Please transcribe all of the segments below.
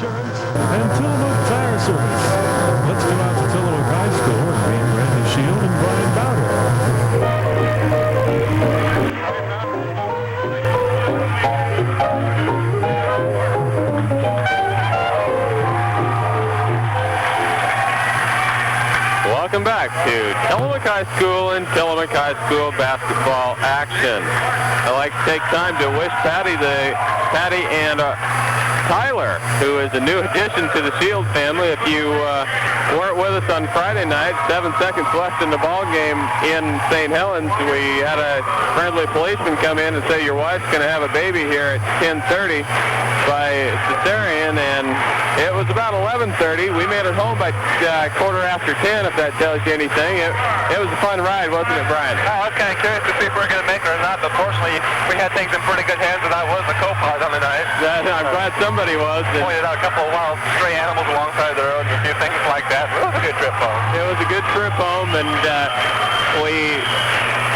Insurance and Tillamook Tire Service. Let's go out to Tillamook High School and meet Randy Shield and Brian Bowder. Welcome back to Tillamook High School and Tillamook High School basketball action. I'd like to take time to wish Patty and Tyler, who is a new addition to the Shield family. If you weren't with us on Friday night, 7 seconds left in the ball game in St. Helens, we had a friendly policeman come in and say your wife's going to have a baby here at 10:30 by cesarean, and it was about 11:30. We made it home by quarter after 10, if that tells you anything. It was a fun ride, wasn't it, Brian? I was kind of curious to see if we were going to make it or not, but fortunately we had things in pretty good hands, and I was the co-pilot on the night. I'm glad somebody was. Pointed out a couple of wild stray animals alongside the road and a few things like that. It was a good trip home. It was a good trip home, and we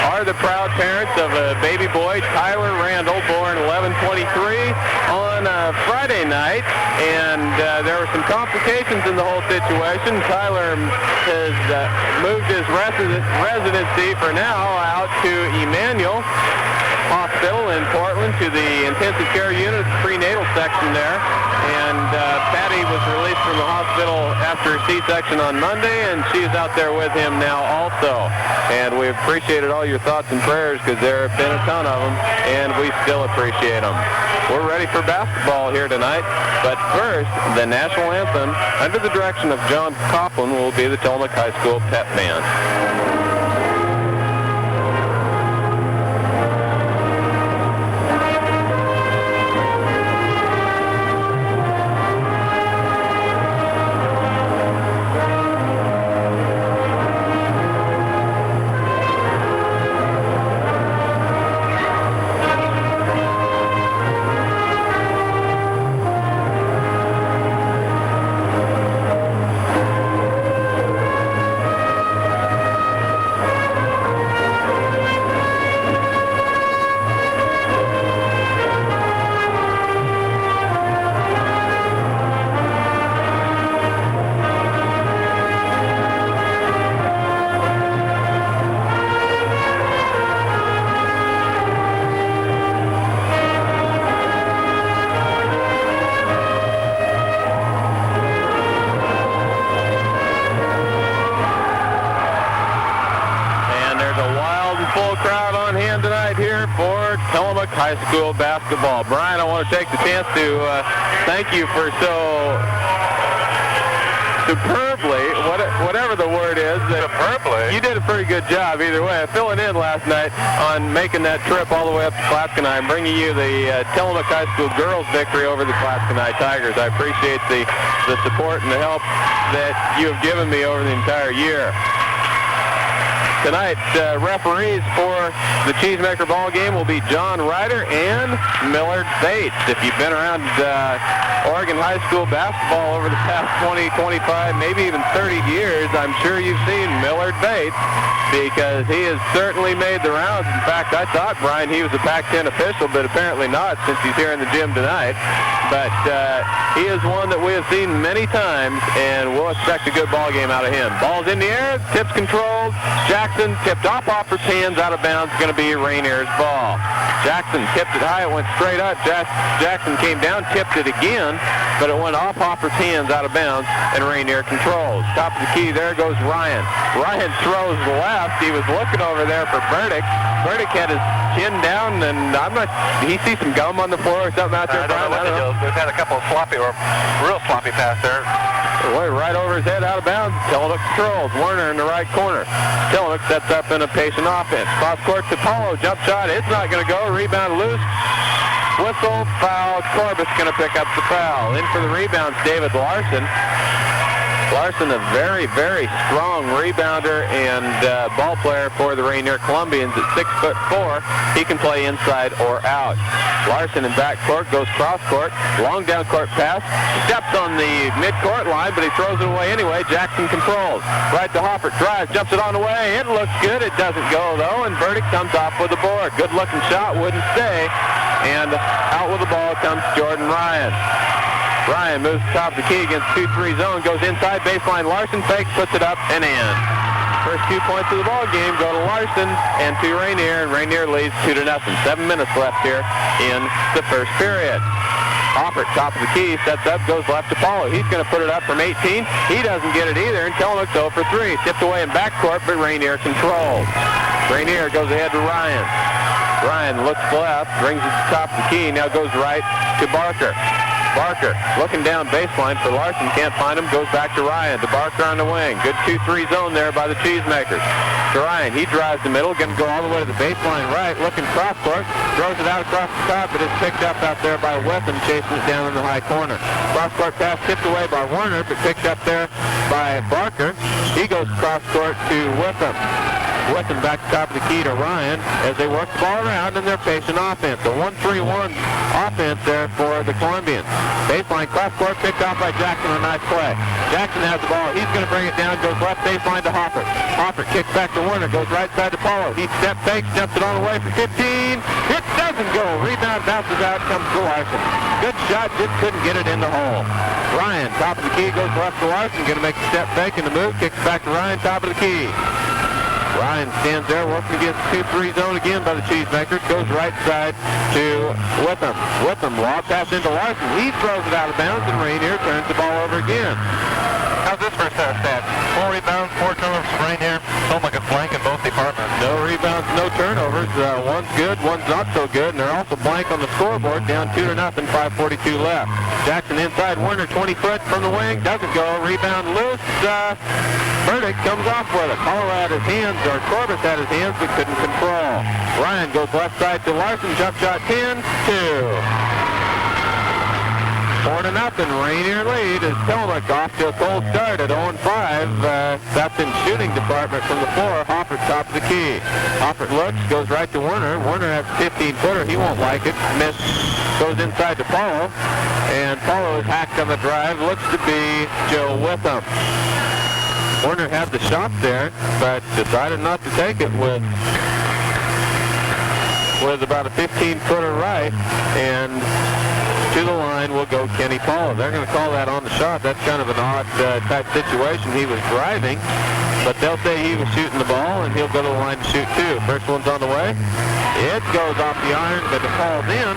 are the proud parents of a baby boy, Tyler Randall, born 11/23 on Friday night, and there were some complications in the whole situation. Tyler has moved his residency for now out to Emmanuel Hospital in Portland to the intensive care unit, prenatal section there, and Patty was released from the hospital after a C-section on Monday, and she's out there with him now also. And we appreciated all your thoughts and prayers, because there have been a ton of them, and we still appreciate them. We're ready for basketball here tonight, but first, the national anthem under the direction of John Coughlin will be the Tillamook High School Pep Band. Tillamook High School basketball. Brian, I want to take the chance to thank you for so superbly, whatever the word is. Superbly? You did a pretty good job either way, filling in last night on making that trip all the way up to Clatskanie and bringing you the Tillamook High School girls victory over the Clatskanie Tigers. I appreciate the support and the help that you have given me over the entire year. Tonight, referees for the Cheesemaker ball game will be John Ryder and Millard Bates. If you've been around Oregon high school basketball over the past 20, 25, maybe even 30 years, I'm sure you've seen Millard Bates, because he has certainly made the rounds. In fact, I thought, Brian, he was a Pac-10 official, but apparently not, since he's here in the gym tonight. But he is one that we have seen many times, and we'll expect a good ball game out of him. Ball's in the air, tips controlled. Jackson tipped off Hopper's hands, out of bounds, going to be Rainier's ball. Jackson tipped it high, it went straight up. Jackson came down, tipped it again, but it went off Hopper's hands, out of bounds, and Rainier controls. Top of the key, there goes Ryan. Ryan throws left. He was looking over there for Burdick. Burdick had his chin down, and he sees some gum on the floor or something out there. I don't know. We've had a couple of real sloppy pass there. Went right over his head, out of bounds. Tillamook controls. Warner in the right corner. Tillamook sets up in a patient offense. Cross court to Paulo. Jump shot. It's not going to go. Rebound loose. Whistle, foul. Corbus going to pick up the foul. In for the rebounds, David Larson. Larson, a very, very strong rebounder and ball player for the Rainier Columbians at 6'4". He can play inside or out. Larson in backcourt, goes cross-court, long down-court pass, steps on the mid-court line, but he throws it away anyway. Jackson controls. Right to Hopper, drives, jumps it on the way. It looks good. It doesn't go, though, and Burdick comes off with the board. Good-looking shot, wouldn't stay, and out with the ball comes Jordan Ryan. Ryan moves top of the key against 2-3 zone, goes inside baseline. Larson fakes, puts it up and in. First 2 points of the ball game go to Larson and to Rainier, and Rainier leads 2-0. 7 minutes left here in the first period. Hoffert, top of the key, sets up, goes left to Paulo. He's going to put it up from 18. He doesn't get it either, and Tillamook's 0 for 3. Tipped away in backcourt, but Rainier controls. Rainier goes ahead to Ryan. Ryan looks left, brings it to top of the key, now goes right to Barker. Barker looking down baseline for Larson, can't find him, goes back to Ryan. To Barker on the wing. Good 2-3 zone there by the Cheesemakers. To Ryan, he drives the middle, going to go all the way to the baseline right, looking cross court, throws it out across the top, but it's picked up out there by Witham, chasing it down in the high corner. Cross court pass tipped away by Warner, but picked up there by Barker. He goes cross court to Witham. Witham back to top of the key to Ryan as they work the ball around, and they're facing offense. A 1-3-1 offense there for the Columbians. Baseline cross court picked off by Jackson, a nice play. Jackson has the ball. He's going to bring it down, goes left baseline to Hoffert. Hoffert kicks back to Warner, goes right side to Paulo. He step fakes, jumps it on the way for 15. It doesn't go. Rebound bounces out, comes to Larson. Good shot, just couldn't get it in the hole. Ryan, top of the key, goes left to Larson, going to make a step fake in the move, kicks back to Ryan, top of the key. Ryan stands there working against 2-3 zone again by the Cheesemakers. Goes right side to Witham. Witham, lob pass into Larson. He throws it out of bounds, and Rainier turns the ball over again. How's this first set of stats? 4 rebounds, 4 turnovers from Rainier. Sounds like a blank in both departments. No rebounds, no turnovers. One's good, one's not so good, and they're also blank on the scoreboard. Down 2-0, 5:42 left. Jackson inside, Warner 20 foot from the wing, doesn't go. Rebound loose. Burdick comes off with it. Paulo had his hands, or Corbus had his hands, but couldn't control. Ryan goes left side to Larson. Jump shot 10-2. 4-0. Rainier lead as Tillamook off to a cold start at 0-5. That's in shooting department from the floor. Hoffert top of the key. Hoffert looks, goes right to Warner. Warner has a 15-footer. He won't like it. Miss. Goes inside to Paulo. And Paulo is hacked on the drive. Looks to be Joe Witham. Warner had the shot there, but decided not to take it with about a 15-footer right, and to the line will go Kenny Paulo. They're going to call that on the shot. That's kind of an odd type situation. He was driving, but they'll say he was shooting the ball, and he'll go to the line to shoot too. First one's on the way. It goes off the iron, but it falls in,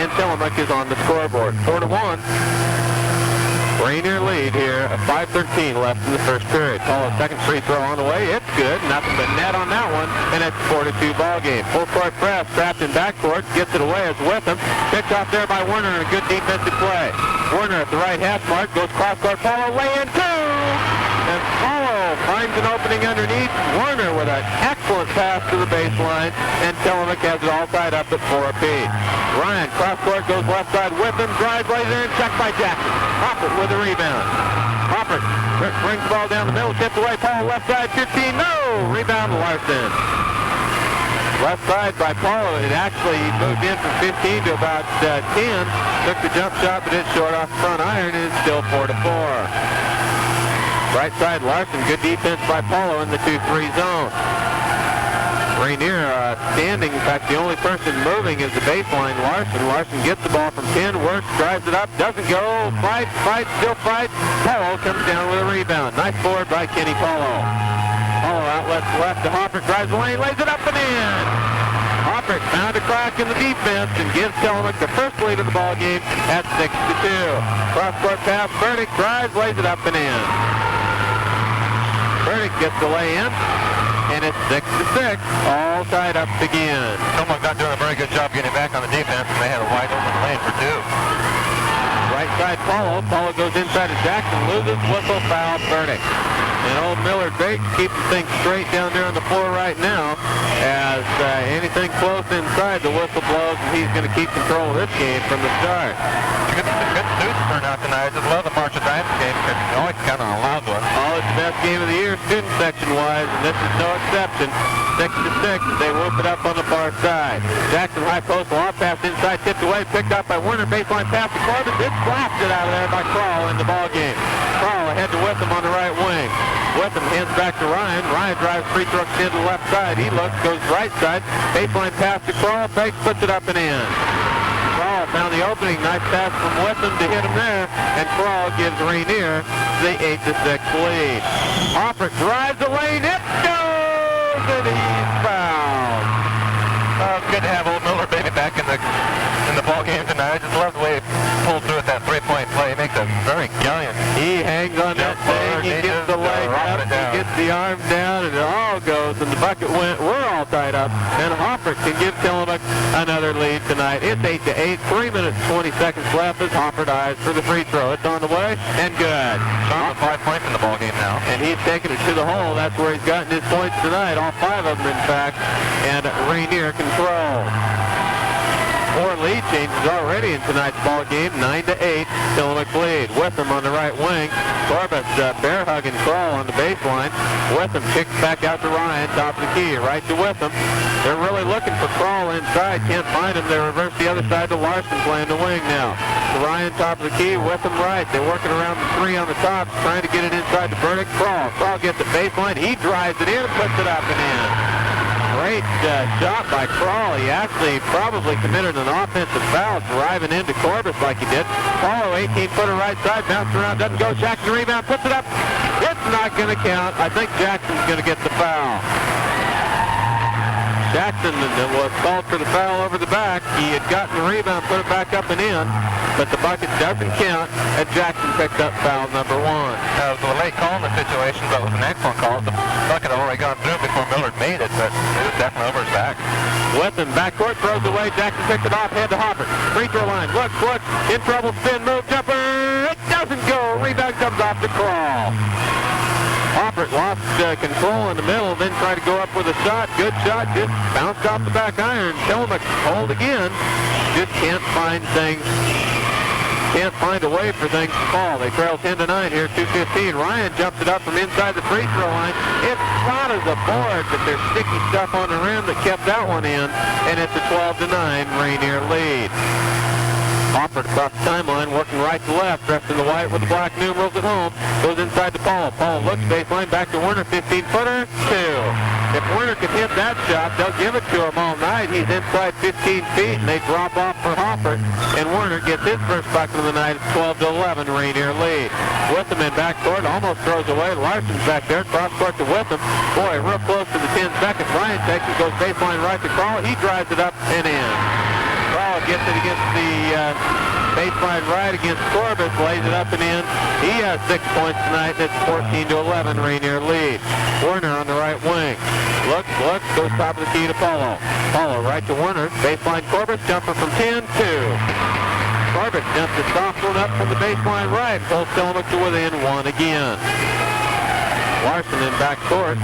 and Tillamook is on the scoreboard. 4-1. Rainier lead here, 5:13 left in the first period. Paulo's second free throw on the way. It's good. Nothing but net on that one, and it's a 4-2 ball game. Full court press, trapped in backcourt, gets it away as Witham. Picked off there by Warner, and a good defensive play. Warner at the right half mark, goes cross court. Paulo lay in two, and Paulo finds an opening underneath. Warner with an excellent pass to the baseline, and Tillamook has it all tied up at 4 apiece. Ryan, cross court, goes left side. Witham, drives right there, and checked by Jackson. Hoffert with the rebound. Hoffert brings the ball down the middle, tipped away. Paulo left side, 15. No! Rebound Larson. Left side by Paulo. It actually moved in from 15 to about 10. Took the jump shot, but it's short off the front iron, and it's still 4-4. Right side Larson, good defense by Paulo in the 2-3 zone. Rainier standing. In fact, the only person moving is the baseline, Larson. Larson gets the ball from 10, works, drives it up, doesn't go, fights, still fights. Paulo comes down with a rebound. Nice board by Kenny Paulo. Paulo outlets left to Hoffert, drives the lane, lays it up and in. Hoffert found a crack in the defense and gives Tillamook the first lead of the ball game at 6-2. Cross-court pass, Burdick drives, lays it up and in. Burdick gets the lay in. And it's 6-6, all tied up again. Tillamook not doing a very good job getting back on the defense, and they had a wide open lane for 2. Right side Paulo. Paulo goes inside to Jackson, loses, whistle, foul, Burdick. And old Millard Bates keeping things straight down there on the floor right now. As anything close inside, the whistle blows, and he's going to keep control of this game from the start. Good student turnout tonight. I just love the March of Dimes game because it's always kind of a loud one. Oh, it's the best game of the year, student section-wise, and this is no exception. 6-6 as they whoop it up on the far side. Jackson high post, lob pass inside, tipped away, picked up by Warner, baseline pass to Corbin. It's blasted out of there by Kroll in the ball game. Kroll ahead to Witham on the right wing. Witham hands back to Ryan. Ryan drives free throw to the left side. He looks, goes right side. Baseline pass to Kroll, fakes, puts it up and in. Kroll found the opening. Nice pass from Witham to hit him there. And Crawl gives Rainier the 8-6 lead. Hoffert drives the lane. It goes! And he's fouled. It's good to have old Miller baby back in the ball game tonight. I just love the way he pulled through with that three-point play. He makes a very gallant. He hangs on that thing. He gets the leg up. He gets the arm down, and it all goes. And the bucket went. We're all tied up. And Hoffert can give Tillamook another lead tonight. It's 8-8. 3 minutes 20 seconds left as Hoffert eyes for the free throw. It's on the way and good. Sean with 5 points in the ball game now. And he's taking it to the hole. That's where he's gotten his points tonight. All 5 of them, in fact. And Rainier controls. 4 lead changes already in tonight's ball game. 9-8. Tillamook lead. Witham on the right wing. Corbus bear hug and Crawl on the baseline. Witham kicks back out to Ryan. Top of the key. Right to Witham. They're really looking for Crawl inside. Can't find him. They reverse the other side to Larson playing the wing now. To Ryan, top of the key. Witham right. They're working around the 3 on the top, trying to get it inside the Burdick. Crawl. Crawl gets the baseline. He drives it in and puts it up and in. Great shot by Crawl. He actually probably committed an offensive foul driving into Corbus like he did. Paulo, 18-footer right side, bounce around, doesn't go. Jackson rebound, puts it up. It's not going to count. I think Jackson's going to get the foul. Jackson was called for the foul over the back. He had gotten the rebound, put it back up and in, but the bucket doesn't count, and Jackson picked up foul number 1. It was a late call in the situation, but it was an excellent call. The bucket had already gone through before Millard made it, but it was definitely over his back. Witham, backcourt, throws away. Jackson picks it off, head to Hoffert. Free throw line, look, in trouble, spin, move, jumper. It doesn't go. Rebound comes off the Crawl. Hoffert lost control in the middle, then tried to go up with a shot. Good shot, just bounced off the back iron. Tillamook hold again. Just can't find a way for things to fall. They trail 10-9 here, 2:15. Ryan jumps it up from inside the free throw line. It's hot as a board, but there's sticky stuff on the rim that kept that one in, and it's a 12-9 Rainier lead. Hoffert across the timeline, working right to left, dressed in the white with the black numerals at home. Goes inside to Paul. Paul looks baseline, back to Werner, 15-footer, 2. If Werner can hit that shot, they'll give it to him all night. He's inside 15 feet, and they drop off for Hoffert. And Werner gets his first bucket of the night. It's 12-11, Rainier lead. Witham in backcourt, almost throws away. Larson's back there, cross-court to Witham. Boy, real close to the 10 seconds. Ryan takes it, goes baseline right to Crawl. He drives it up and in. Crawl gets it against the baseline right against Corbus, lays it up and in. He has 6 points tonight. That's 14-11, Rainier lead. Werner on the right wing. Looks, goes top of the key to Paulo. Paulo right to Werner. Baseline Corbus, jumper from 10, 2. Corbus jumps the soft one up from the baseline right. Pulls Tillamook to within 1 again. Larson in backcourt.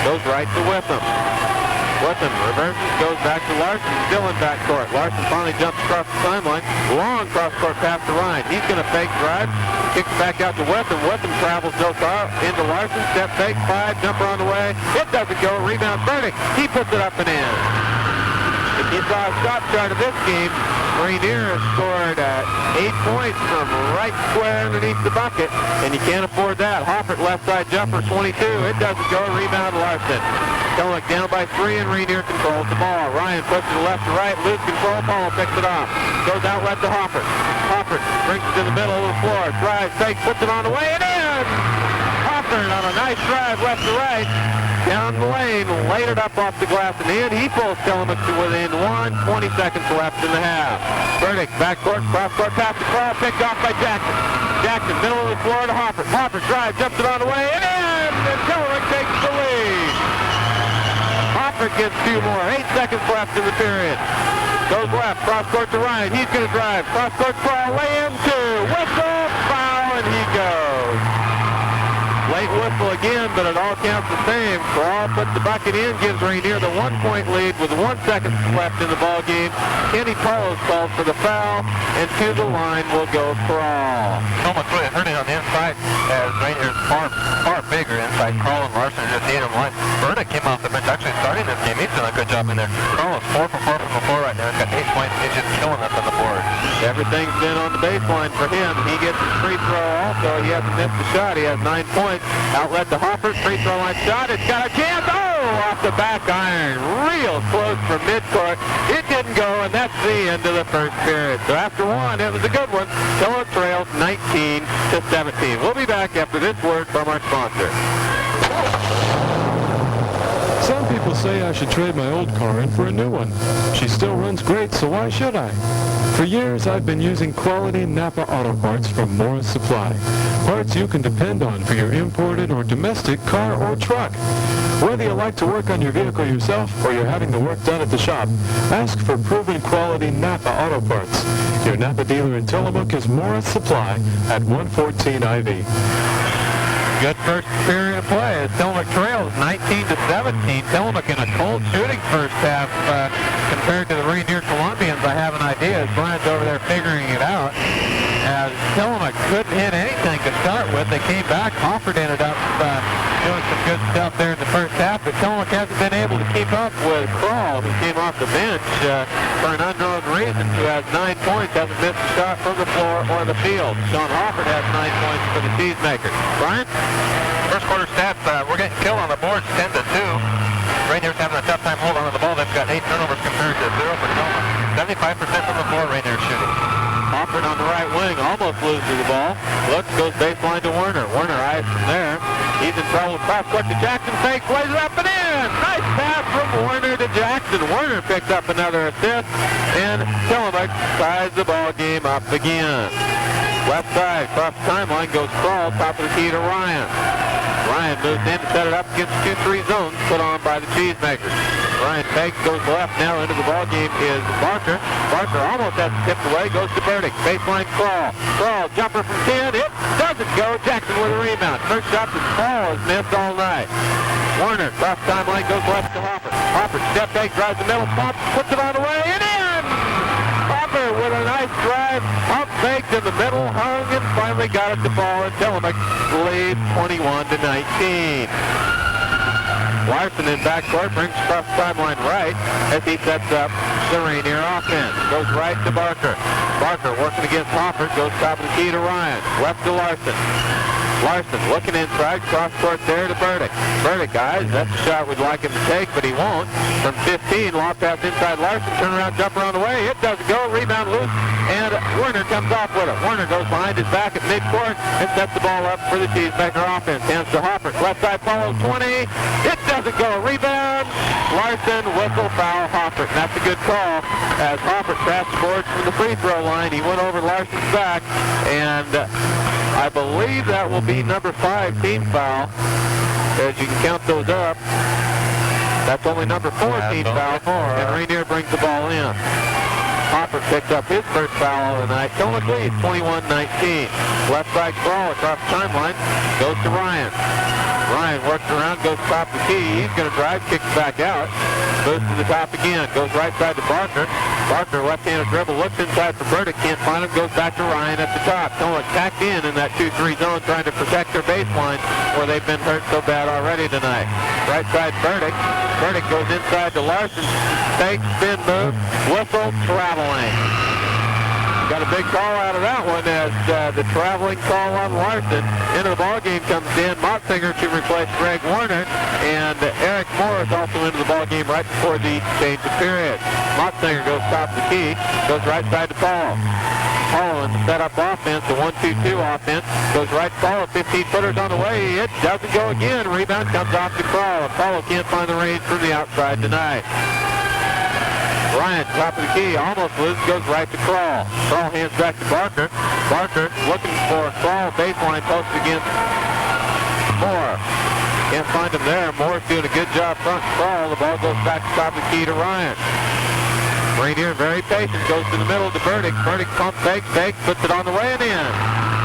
Goes right to Witham. Witham reverses, goes back to Larson, still in backcourt. Larson finally jumps across the timeline. Long cross-court pass to Ryan. He's going to fake drive, kicks back out to Witham. Witham travels no far into Larson, step fake, 5, jumper on the way. It doesn't go, rebound Burdick. He puts it up and in. If you saw a shot chart of this game, Rainier scored 8 points from right square underneath the bucket, and you can't afford that. Hoffert left side jumper, 22. It doesn't go, rebound Larson. Tillamook down by 3, and Rainier controls the ball. Ryan pushes it left to right, lose control, Paul picks it off. Goes outlet to Hoffert. Hoffert brings it to the middle of the floor, drives, fakes, puts it on the way, and in! Hoffert on a nice drive left to right. Down the lane, laid it up off the glass and in. He pulls Tillamook to within 1, 20 seconds left in the half. Burdick, backcourt, cross-court pass to Crawl, picked off by Jackson. Jackson, middle of the floor to Hoffert. Hoffert drives, jumps it on the way, and in! And Tillamook takes the lead. Hoffert gets 2 more, 8 seconds left in the period. Goes left, cross-court to Ryan. He's going to drive. Cross-court Crawl, lay in 2. Whistle, foul, and he goes. Late whistle again, but it all counts the same. Crawl puts the bucket in, gives Rainier the 1-point lead with 1 second left in the ball game. Kenny Paulos calls for the foul, and to the line will go Crawl. Almost really hurting on the inside as Rainier's far bigger inside. Crawl and Larson just hit him one. Burdick came off the bench actually starting this game. He's done a good job in there. Crawl is 4 for 4 from the floor right now. He's got 8 points. He's just killing us on the board. Everything's been on the baseline for him. He gets his free throw also. He hasn't missed a shot. He has 9 points. Outlet to Hoffert. Free throw line shot. It's got a chance. Oh! off the back iron, real close from midcourt. It didn't go, and that's the end of the first period. So after one, it was a good one. Tillamook trails 19-17. We'll be back after this word from our sponsor. Some people say I should trade my old car in for a new one. She still runs great, so why should I? For years, I've been using quality Napa auto parts from Morris Supply. Parts you can depend on for your imported or domestic car or truck. Whether you like to work on your vehicle yourself or you're having the work done at the shop, ask for proven quality Napa auto parts. Your Napa dealer in Tillamook is Morris Supply at 114 IV. Good first period of play as Tillamook trails 19-17. Tillamook in a cold shooting first half compared to the Rainier Columbians. I have an idea as Brian's over there figuring it out. As Tillamook couldn't hit anything to start with. They came back. Hofford ended up doing some good stuff there in the first half, but Tillamook hasn't been able to keep up with Kroll, who came off the bench for an unknown reason, who has 9 points, hasn't missed a shot from the floor or the field. Sean Hofford has 9 points for the Cheesemakers. Brian? First quarter stats, we're getting killed on the boards 10-2. Rainier's having a tough time holding on to the ball. They've got 8 turnovers compared to 0 for Tillamook. 75% from the floor, Rainier shooting. Hofford on the right wing, almost loses the ball. Looks, goes baseline to Werner. Werner eyes from there. He's in trouble. Cross court to Jackson. Fakes, lays it up and in. Nice pass from Werner to Jackson. Werner picked up another assist. And Tillamook ties the ball game up again. Left side, cross the timeline, goes Kroll, top of the key to Ryan. Ryan moves in to set it up against 2-3 zones put on by the Cheesemakers. Ryan fakes, goes left. Now into the ball game is Barker. Barker almost has it tipped away, goes to Burdick. Baseline Kroll. Kroll, jumper from 10. It doesn't go. Jackson with a rebound. First shot that Kroll has missed all night. Werner, cross timeline, goes left to Hopper. Hopper, step fake, drives the middle, pump, puts it on the way, and in! Hopper with a nice drive, pump faked in the middle, hung, and finally got it to fall, and Tillamook leads 21-19. Larson in backcourt, brings across the sideline right as he sets up the Rainier offense. Goes right to Barker. Barker working against Hopper, goes top of the key to Ryan. Left to Larson. Larson looking inside, cross court there to Burdick. Burdick, guys, that's a shot we'd like him to take, but he won't. From 15, long pass inside Larson, turnaround jumper on the way. It doesn't go, rebound loose, and Werner comes off with it. Werner goes behind his back at midcourt and sets the ball up for the Cheesemaker offense. Hands to Hopper, left side follow 20. It doesn't go, rebound. Larson, whistle, foul, Hopper. And that's a good call as Hopper crashed boards from the free throw line. He went over Larson's back, and I believe that will be number 5 team foul. As you can count those up, that's only number 4 team foul, and Rainier brings the ball in. Hopper picked up his first foul of the night. Tillamook leads 21-19. Left side Kroll across the timeline, goes to Ryan. Ryan works around, goes top of the key. He's going to drive, kicks back out. Goes to the top again, goes right side to Barker. Barker, left-handed dribble, looks inside for Burdick, can't find him, goes back to Ryan at the top. Tillamook tacked in that 2-3 zone, trying to protect their baseline where they've been hurt so bad already tonight. Right side Burdick. Burdick goes inside to Larson. Fake, spin move, whistle, traveling. Got a big call out of that one as the traveling call on Larson. Into the ball game comes Dan Motsinger to replace Greg Werner, and Eric Morris also into the ball game right before the change of period. Motsinger goes top of the key, goes right side to Paul. Paul in the setup offense, the 1-2-2 offense, goes right to Paul, 15-footers on the way. It doesn't go again. Rebound comes off to Kroll, and Paul can't find the range from the outside tonight. Ryan, top of the key, almost loses, goes right to Kroll. Kroll hands back to Barker. Barker looking for Kroll, baseline post against Moore. Can't find him there. Moore's doing a good job front Kroll. The ball goes back to top of the key to Ryan. Rainier, very patient, goes to the middle to Burdick. Burdick pump fake, puts it on the way and in.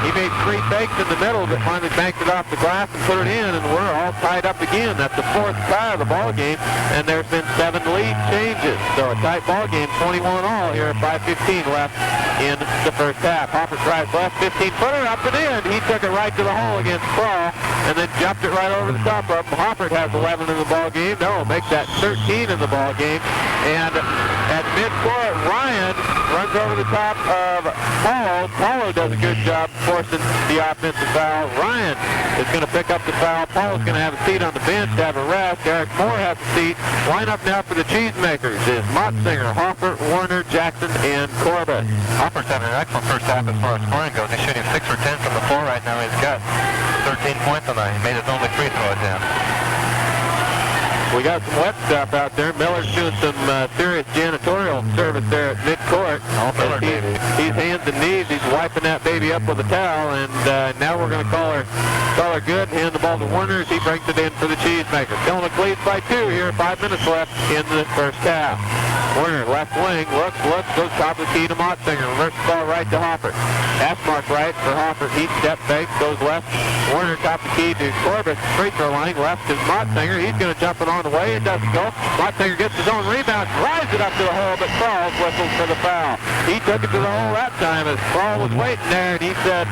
He made 3 fakes in the middle, but finally banked it off the glass and put it in, and we're all tied up again. That's the 4th tie of the ball game, and there's been 7 lead changes. So a tight ball game, 21 all here at 5:15 left in the first half. Hopper drives left, 15-footer up and in. He took it right to the hole against Kroll, and then jumped it right over the top of him. Hopper has 11 in the ball game. No, make that 13 in the ball game. And at midcourt, Ryan runs over the top of Paul. Paulo does a good job forcing the offensive foul. Ryan is going to pick up the foul. Paulo's going to have a seat on the bench to have a rest. Eric Moore has a seat. Line up now for the Cheesemakers is Motzinger, Hoffert, Warner, Jackson, and Corbett. Hoffert's having an excellent first half as far as scoring goes. He's shooting 6 for 10 from the floor right now. He's got 13 points on that. He made his only free throw attempt. We got some wet stuff out there. Miller's doing some serious janitorial service there at midcourt. Miller, baby. He's hands and knees. He's wiping that baby up with a towel, and now we're going to call her good. Hand the ball to Warner as he brings it in for the Cheesemakers. Tillamook leads by 2 here. 5 minutes left in the first half. Warner, left wing, looks, goes top of the key to Motzinger. Reverse ball right to Hoffert. Pass mark right for Hoffert. He step fake, goes left. Warner top of the key to Corbett. Free throw line left is Motzinger. He's going to jump it on the way. It doesn't go. Motzinger gets his own rebound, drives it up to the hole, but Krall whistles for the foul. He took it to the hole that time as Krall was waiting there, and he said,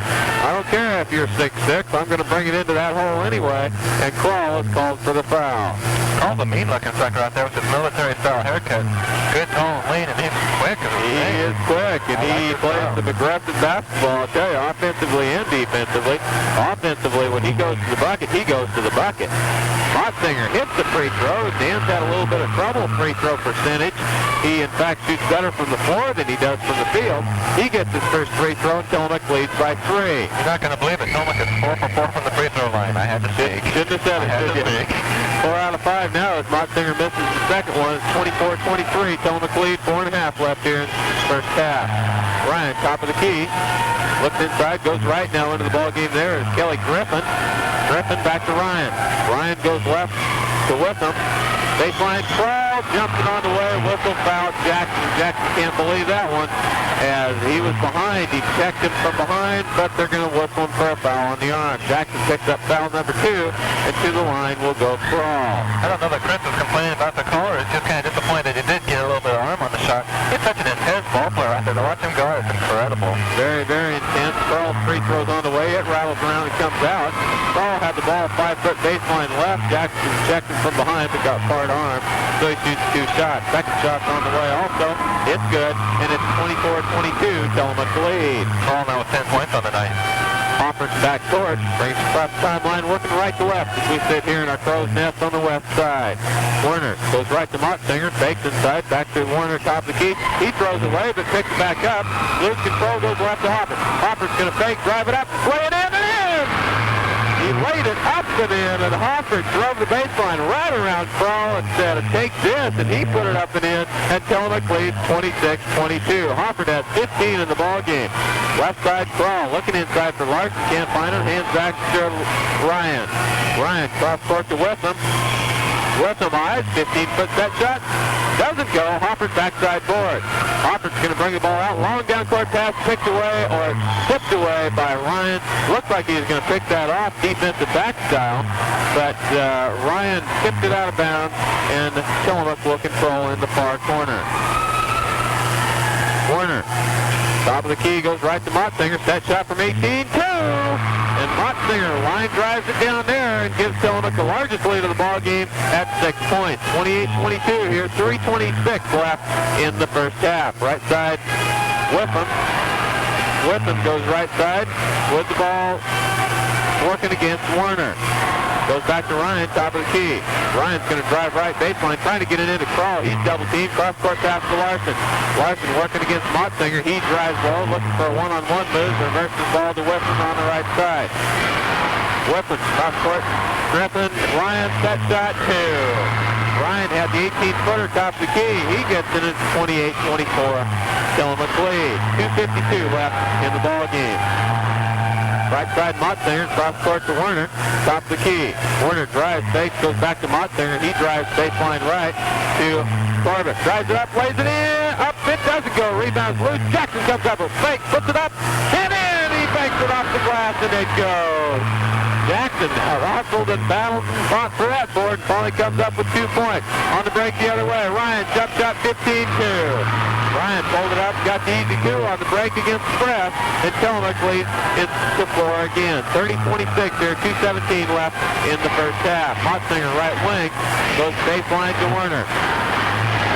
I don't care if you're 6'6", I'm going to bring it into that hole anyway. And Krall is called for the foul. Krall's a mean-looking sucker out there with his military-style haircut. Good, tall, and lean, and he's quick. He is quick, and he plays some aggressive basketball. I'll tell you, offensively and defensively. Offensively, when he goes to the bucket, he goes to the bucket. Motzinger hits the free throw. Dan's had a little bit of trouble free throw percentage. He, in fact, shoots better from the floor than he does from the field. He gets his first free throw, and Tillamook leads by 3. You're not going to believe it. Tillamook is 4 for 4 from the free throw line. I had to speak. Shouldn't have said it, should you? 4 out of 5 now as Motzinger misses the second one. It's 24-23. Tillamook lead, 4.5 left here in the first half. Ryan, top of the key. Looks inside, goes right now into the ball game. There is Kelly Griffin. Griffin back to Ryan. Ryan goes left to Witham. Baseline Krall, jumps it on the way, whistle, foul, Jackson. Jackson can't believe that one as he was behind. He checked him from behind, but they're going to whistle him for a foul on the arm. Jackson picks up foul number 2, and to the line will go Krall. I don't know that Chris is complaining about the caller. It's just kind of disappointed he did get a little bit of arm on the shot. He's such an intense ball player out there. To watch him go, it's incredible. Very, very intense. Krall's free throw's on the way. It rattles around and comes out. Krall had the ball 5-foot baseline left. Jackson checked him from behind, but got far arm, so he shoots 2 shots. Second shot's on the way also. It's good, and it's 24-22. Tillamook lead. Krall now with 10 points on the night. Hoffert's back court, brings across the timeline, working right to left as we sit here in our crow's nest on the west side. Warner goes right to Motzinger, fakes inside, back to Warner, top of the key. He throws away, but picks it back up. Lose control, goes left to Hoffert. Hoffert's going to fake, drive it up, lay it in, and in! He laid it up and in, and Hoffert drove the baseline right around Krall and said, take this, and he put it up and in, and Tillamook leads 26-22. Hoffert has 15 in the ball game. Left side, Krall looking inside for Larson, can't find him, hands back to Ryan. Ryan cross court to Witham. Witham eyes, 15-foot set shot. Doesn't go. Hoffert's backside board. Hoffert's going to bring the ball out. Long down court pass, picked away or tipped away by Ryan. Looks like he's going to pick that off defensive back style, but Ryan tipped it out of bounds, and Tillamook will control in the far corner. Warner, top of the key, goes right to Motzinger. Set shot from 18, 2! And Motzinger line drives it down there and gives Tillamook the largest lead of the ball game at 6 points. 28-22 here, 3:26 left in the first half. Right side, Witham. Witham goes right side with the ball working against Warner. Goes back to Ryan, top of the key. Ryan's going to drive right baseline, trying to get it into Krall. He's double teamed, cross-court pass to Larson. Larson working against Motzinger. He drives low, looking for a one-on-one move, reverses the ball to Whiffen on the right side. Whiffen, cross-court, Griffin, Ryan, set shot, 2. Ryan had the 18-footer top of the key. He gets it at 28-24. Tillamook lead. 2:52 left in the ball game. Right side, Motzinger, cross court to Warner, top of the key. Warner drives, fakes, goes back to Motzinger. He drives baseline right to Corbett. Drives it up, lays it in, up, it doesn't go. Rebounds loose. Jackson comes up with fake, puts it up, and in. He fakes it off the glass, and it goes. Jackson hustled and battled and fought for that board, and finally comes up with 2 points. On the break the other way, Ryan, jump shot 15-2. Ryan folded up, got the easy 2 on the break against the press, and Tillamook leads it to 4 again. 30-26 there, 2:17 left in the first half. Motzinger right wing, goes baseline to Warner.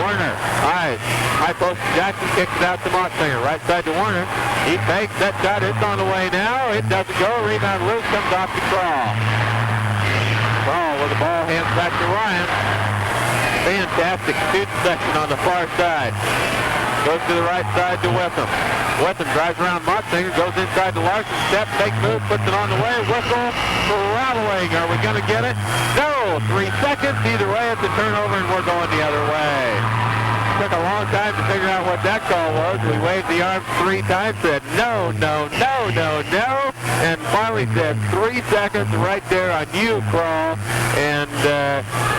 Warner High post to Jackson, kicks it out to Motsinger. Right side to Warner. He fakes that shot. It's on the way now. It doesn't go. Rebound loose. Comes off to Crawl. Crawl with the ball. Hands back to Ryan. Fantastic student section on the far side. Goes to the right side to Witham. Witham drives around Motsinger. Goes inside to Larson. Step, fake move. Puts it on the way. Whistle for rattling. Are we going to get it? No. 3 seconds. Either way, it's a turnover, and we're going the other way. Took a long time to figure out what that call was. We waved the arms 3 times, said no, no, no, no, no, and finally said 3 seconds right there on you, Crawl. And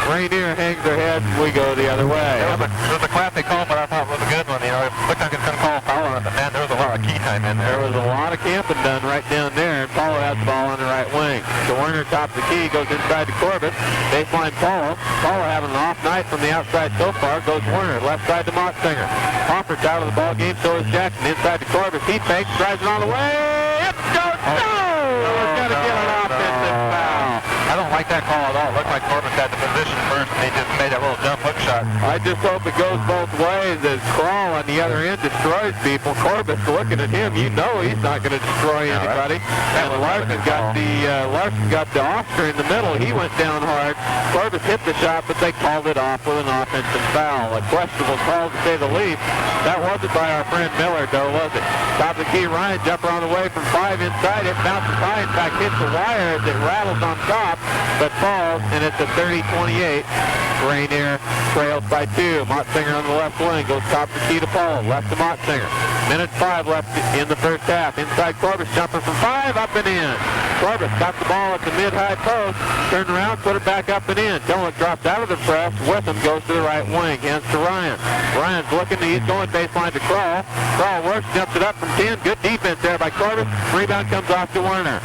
Rainier hangs their head, and we go the other way. It was a classic call, but I thought it was a good one. You know, it looked like it's going to call a foul on it, but man, there was a lot of key time in there. There was a lot of camping done right down there, and Paulo has the ball on the right wing. So Werner tops the key, goes inside to Corbett. Baseline Paulo. Paulo having an off night from the outside so far. Goes Werner, left side to Motsinger. Hoffer's out of the ball game, so is Jackson. Inside to Corbett. He fakes, drives it on the way. It goes. No! We're going to get an offensive foul. I don't like that call at all. It looked like Corbett had the position first, and he just made that little jump hook shot. I just hope it goes both ways as Crawl on the other end destroys people. Corbett's looking at him. You know he's not going to destroy anybody. And Larson got the Oscar in the middle. He went down hard. Corbett hit the shot, but they called it off with an offensive foul. A questionable call to say the least. That wasn't by our friend Miller, though, was it? Top of the key, Ryan jumper on the way from 5 inside. It bounces high. In fact, hits the wire as it rattles on top, but falls, and it's a 30-28. Rainier trails by 2. Motsinger on the left wing goes top the key to Paul. Left to Motsinger. Minute 5 left in the first half. Inside Corbett, jumper from 5, up and in. Corbett got the ball at the mid-high post, turned around, put it back up and in. Tillamook drops out of the press. Witham goes to the right wing, hands to Ryan. Ryan's looking, he's going baseline to Crawl. Crawl works, jumps it up from 10. Good defense there by Corbett. Rebound comes off to Werner.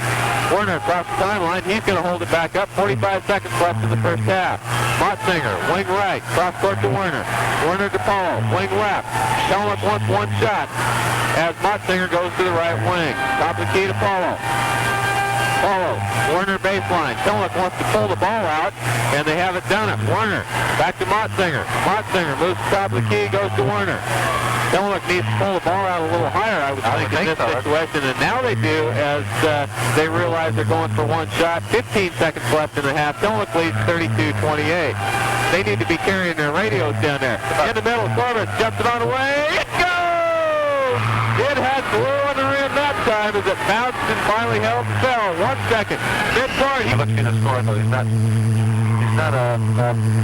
Werner across the timeline. He's going to hold it back up. 45 seconds left in the first half. Motsinger, wing right, cross court to Werner. Werner to Paul, wing left. Tillamook wants one shot as Motsinger goes to the right wing. Top of the key to Paulo. Paulo, Werner baseline. Tillamook wants to pull the ball out, and they haven't done it. Werner, back to Motsinger. Motsinger moves to top of the key, goes to Werner. Tillamook needs to pull the ball out a little higher, I would think, in this situation, and now they do as they realize they're going for one shot. 15 seconds left in the half. Tillamook leads 32-28. They need to be carrying their radios down there. In the middle, Corbett jumps it on the way. It goes! It had blue on the rim that time as it bounced and finally held and fell. 1 second. Mid-court. He looks at the score, though. He's not a,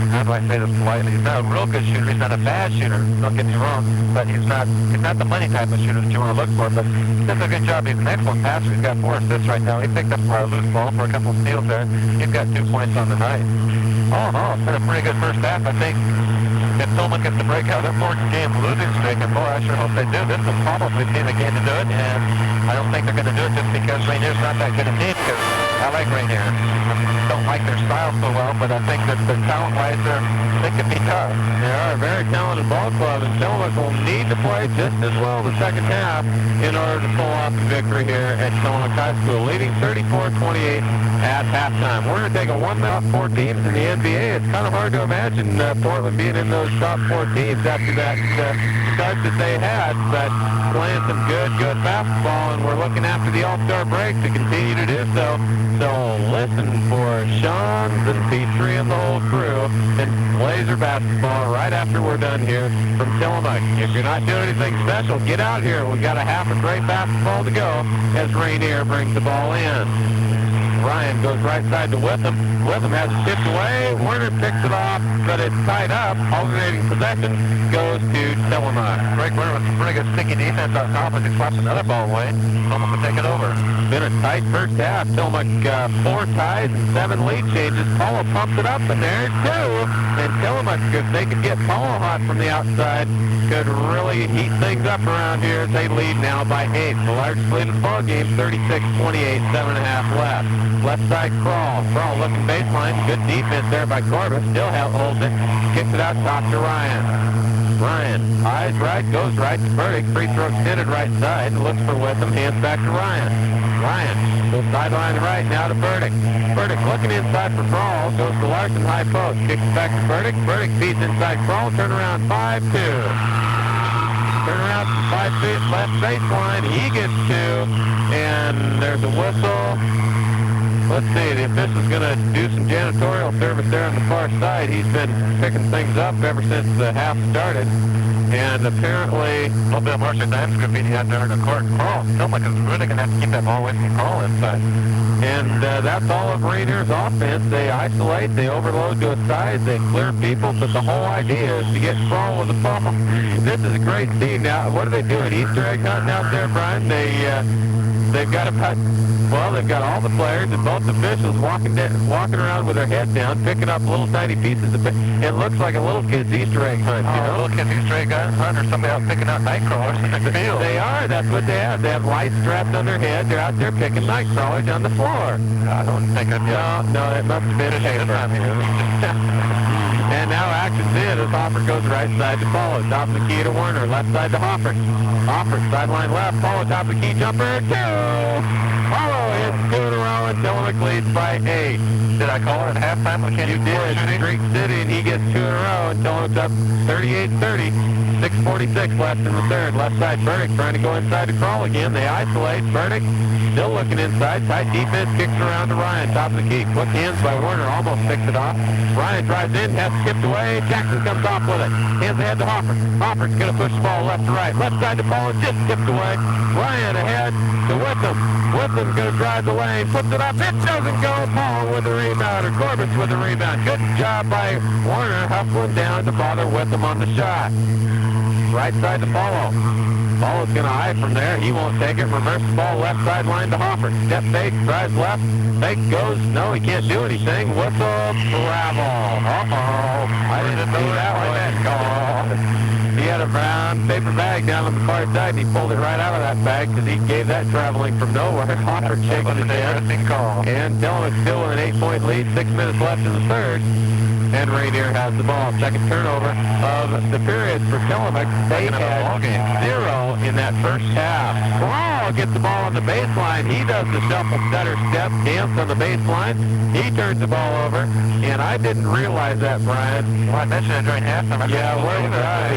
how do I say this politely? He's not a real good shooter. He's not a bad shooter. Don't get me wrong. But he's not the money type of shooter that you want to look for. But he does a good job. He's an excellent passer. He's got 4 assists right now. He picked up a loose ball for a couple of steals there. He's got 2 points on the night. All in all, it's been a pretty good first half, I think. If Tillamook gets the break out of their 4th-game losing streak, and boy, I sure hope they do. This will probably be the game to do it, and I don't think they're going to do it just because Rainier's not that good a team, because I like Rainier. Don't like their style so well, but I think that talent-wise, they could be tough. They are a very talented ball club, and Tillamook will need to play just as well in the second half in order to pull off the victory here at Tillamook High School, leading 34-28 at halftime. We're going to take a 1 minute 4 teams in the NBA. It's kind of hard to imagine Portland being in those top 4 teams after that start that they had, but playing some good basketball, and we're looking after the All-Star break to continue to do so. So listen for Sean and Petrie and the whole crew and Blazer basketball right after we're done here from Tillamook. If you're not doing anything special, get out here. We've got a half a great basketball to go as Rainier brings the ball in. Ryan goes right side to Witham. Witham has it tipped away. Werner picks it off, but it's tied up. Alternating possession goes to Tillamook. Greg Werner with some pretty good sticky defense on top as he slaps another ball away. Tillamook will take it over. Been a tight first half. Tillamook 4 ties and 7 lead changes. Paulo pumps it up, and there's 2. And Tillamook, if they could get Paulo hot from the outside, could really heat things up around here as they lead now by 8. The largest lead in the ball game, 36-28, 7.5 left. Left side Crawl. Crawl looking baseline. Good defense there by Corbett. Still holds it. Kicks it out top to Ryan. Ryan eyes right, goes right to Burdick. Free throw extended right side. Looks for Witham. Hands back to Ryan. Ryan Sideline right now to Burdick. Burdick looking inside for Crawl. Goes to Larson, high post. Kicks back to Burdick. Burdick feeds inside Crawl. Turn around 5-2. Turn around 5 feet left baseline. He gets 2. And there's a whistle. Let's see, the official's going to do some janitorial service there on the far side. He's been picking things up ever since the half started. And apparently, A little bit of Marcia Dimes graffiti out there in the court. Crawl. Tillamook is really going to have to keep that ball away from Crawl inside. and that's all of Rainier's offense. They isolate, they overload to a side, they clear people, but the whole idea is to get Crawl with the ball. This is a great scene. Now, what are they doing? Easter egg hunting out there, Brian? They've got they've got all the players and both officials walking around with their head down, picking up little tiny pieces of it. It looks like a little kid's Easter egg hunt. You know? A little kid's Easter egg hunt or somebody out picking out night crawlers in the field. They are. That's what they have. They have lights strapped on their head. They're out there picking night crawlers on the floor. I don't think I'd No, it must have been paper. And now action's in as Hopper goes right side to follow. Top of the key to Werner, left side to Hopper. Hopper, sideline left, follow, top of the key, jumper, 2! Follow, it's 2 in a row, and Tillamook leads by 8. Did I call it at halftime? You did, Streak City, and he gets 2 in a row, and Tillamook's up 38-30. 6:46 left in the third. Left side, Burdick trying to go inside to Crawl again. They isolate. Burdick still looking inside. Tight defense, kicks it around to Ryan. Top of the key. Quick hands by Werner. Almost picks it off. Ryan drives in, has skipped away. Jackson comes off with it. Hands ahead to Hopper. Hopper's going to push the ball left to right. Left side to ball, just skipped away. Ryan ahead to Witham. Witham's going to drive the lane. Puts it up. It doesn't go. Paul with the rebound, or Corbin's with the rebound. Good job by Werner, hustling down to bother Witham on the shot. Right side to Follow. Follow's going to eye from there. He won't take it. Reverse the ball left sideline to Hopper. Step fake, drives left. Fake goes. No, he can't do anything. Whistle, travel. Uh-oh. I didn't know that one. Call. He had a brown paper bag down on the far side, and he pulled it right out of that bag because he gave that traveling from nowhere. Hopper shakes his head. And Tillamook still with an 8-point lead. 6 minutes left in the third. And Rainier has the ball. Second turnover of the period for Tillamook. They had 0 in that first half. Crawl gets the ball on the baseline. He does the shuffle, stutter, step, dance on the baseline. He turns the ball over. And I didn't realize that, Brian. Well, I mentioned it during halftime. Yeah, where was I?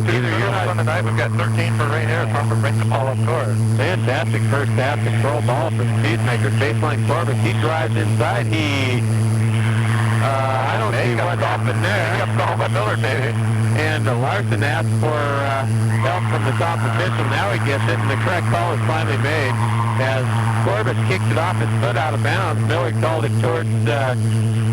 Either you're on the night, we've got 13 for Rainier. It's hard to break the ball up court. Fantastic first half control ball for the Cheesemakers. Baseline Corbin. He drives inside. I don't see what's happened there. He got called by Miller, maybe. And Larson asked for help from the top official. Now he gets it, and the correct call is finally made as Corbett kicks it off his foot out of bounds. Miller called it towards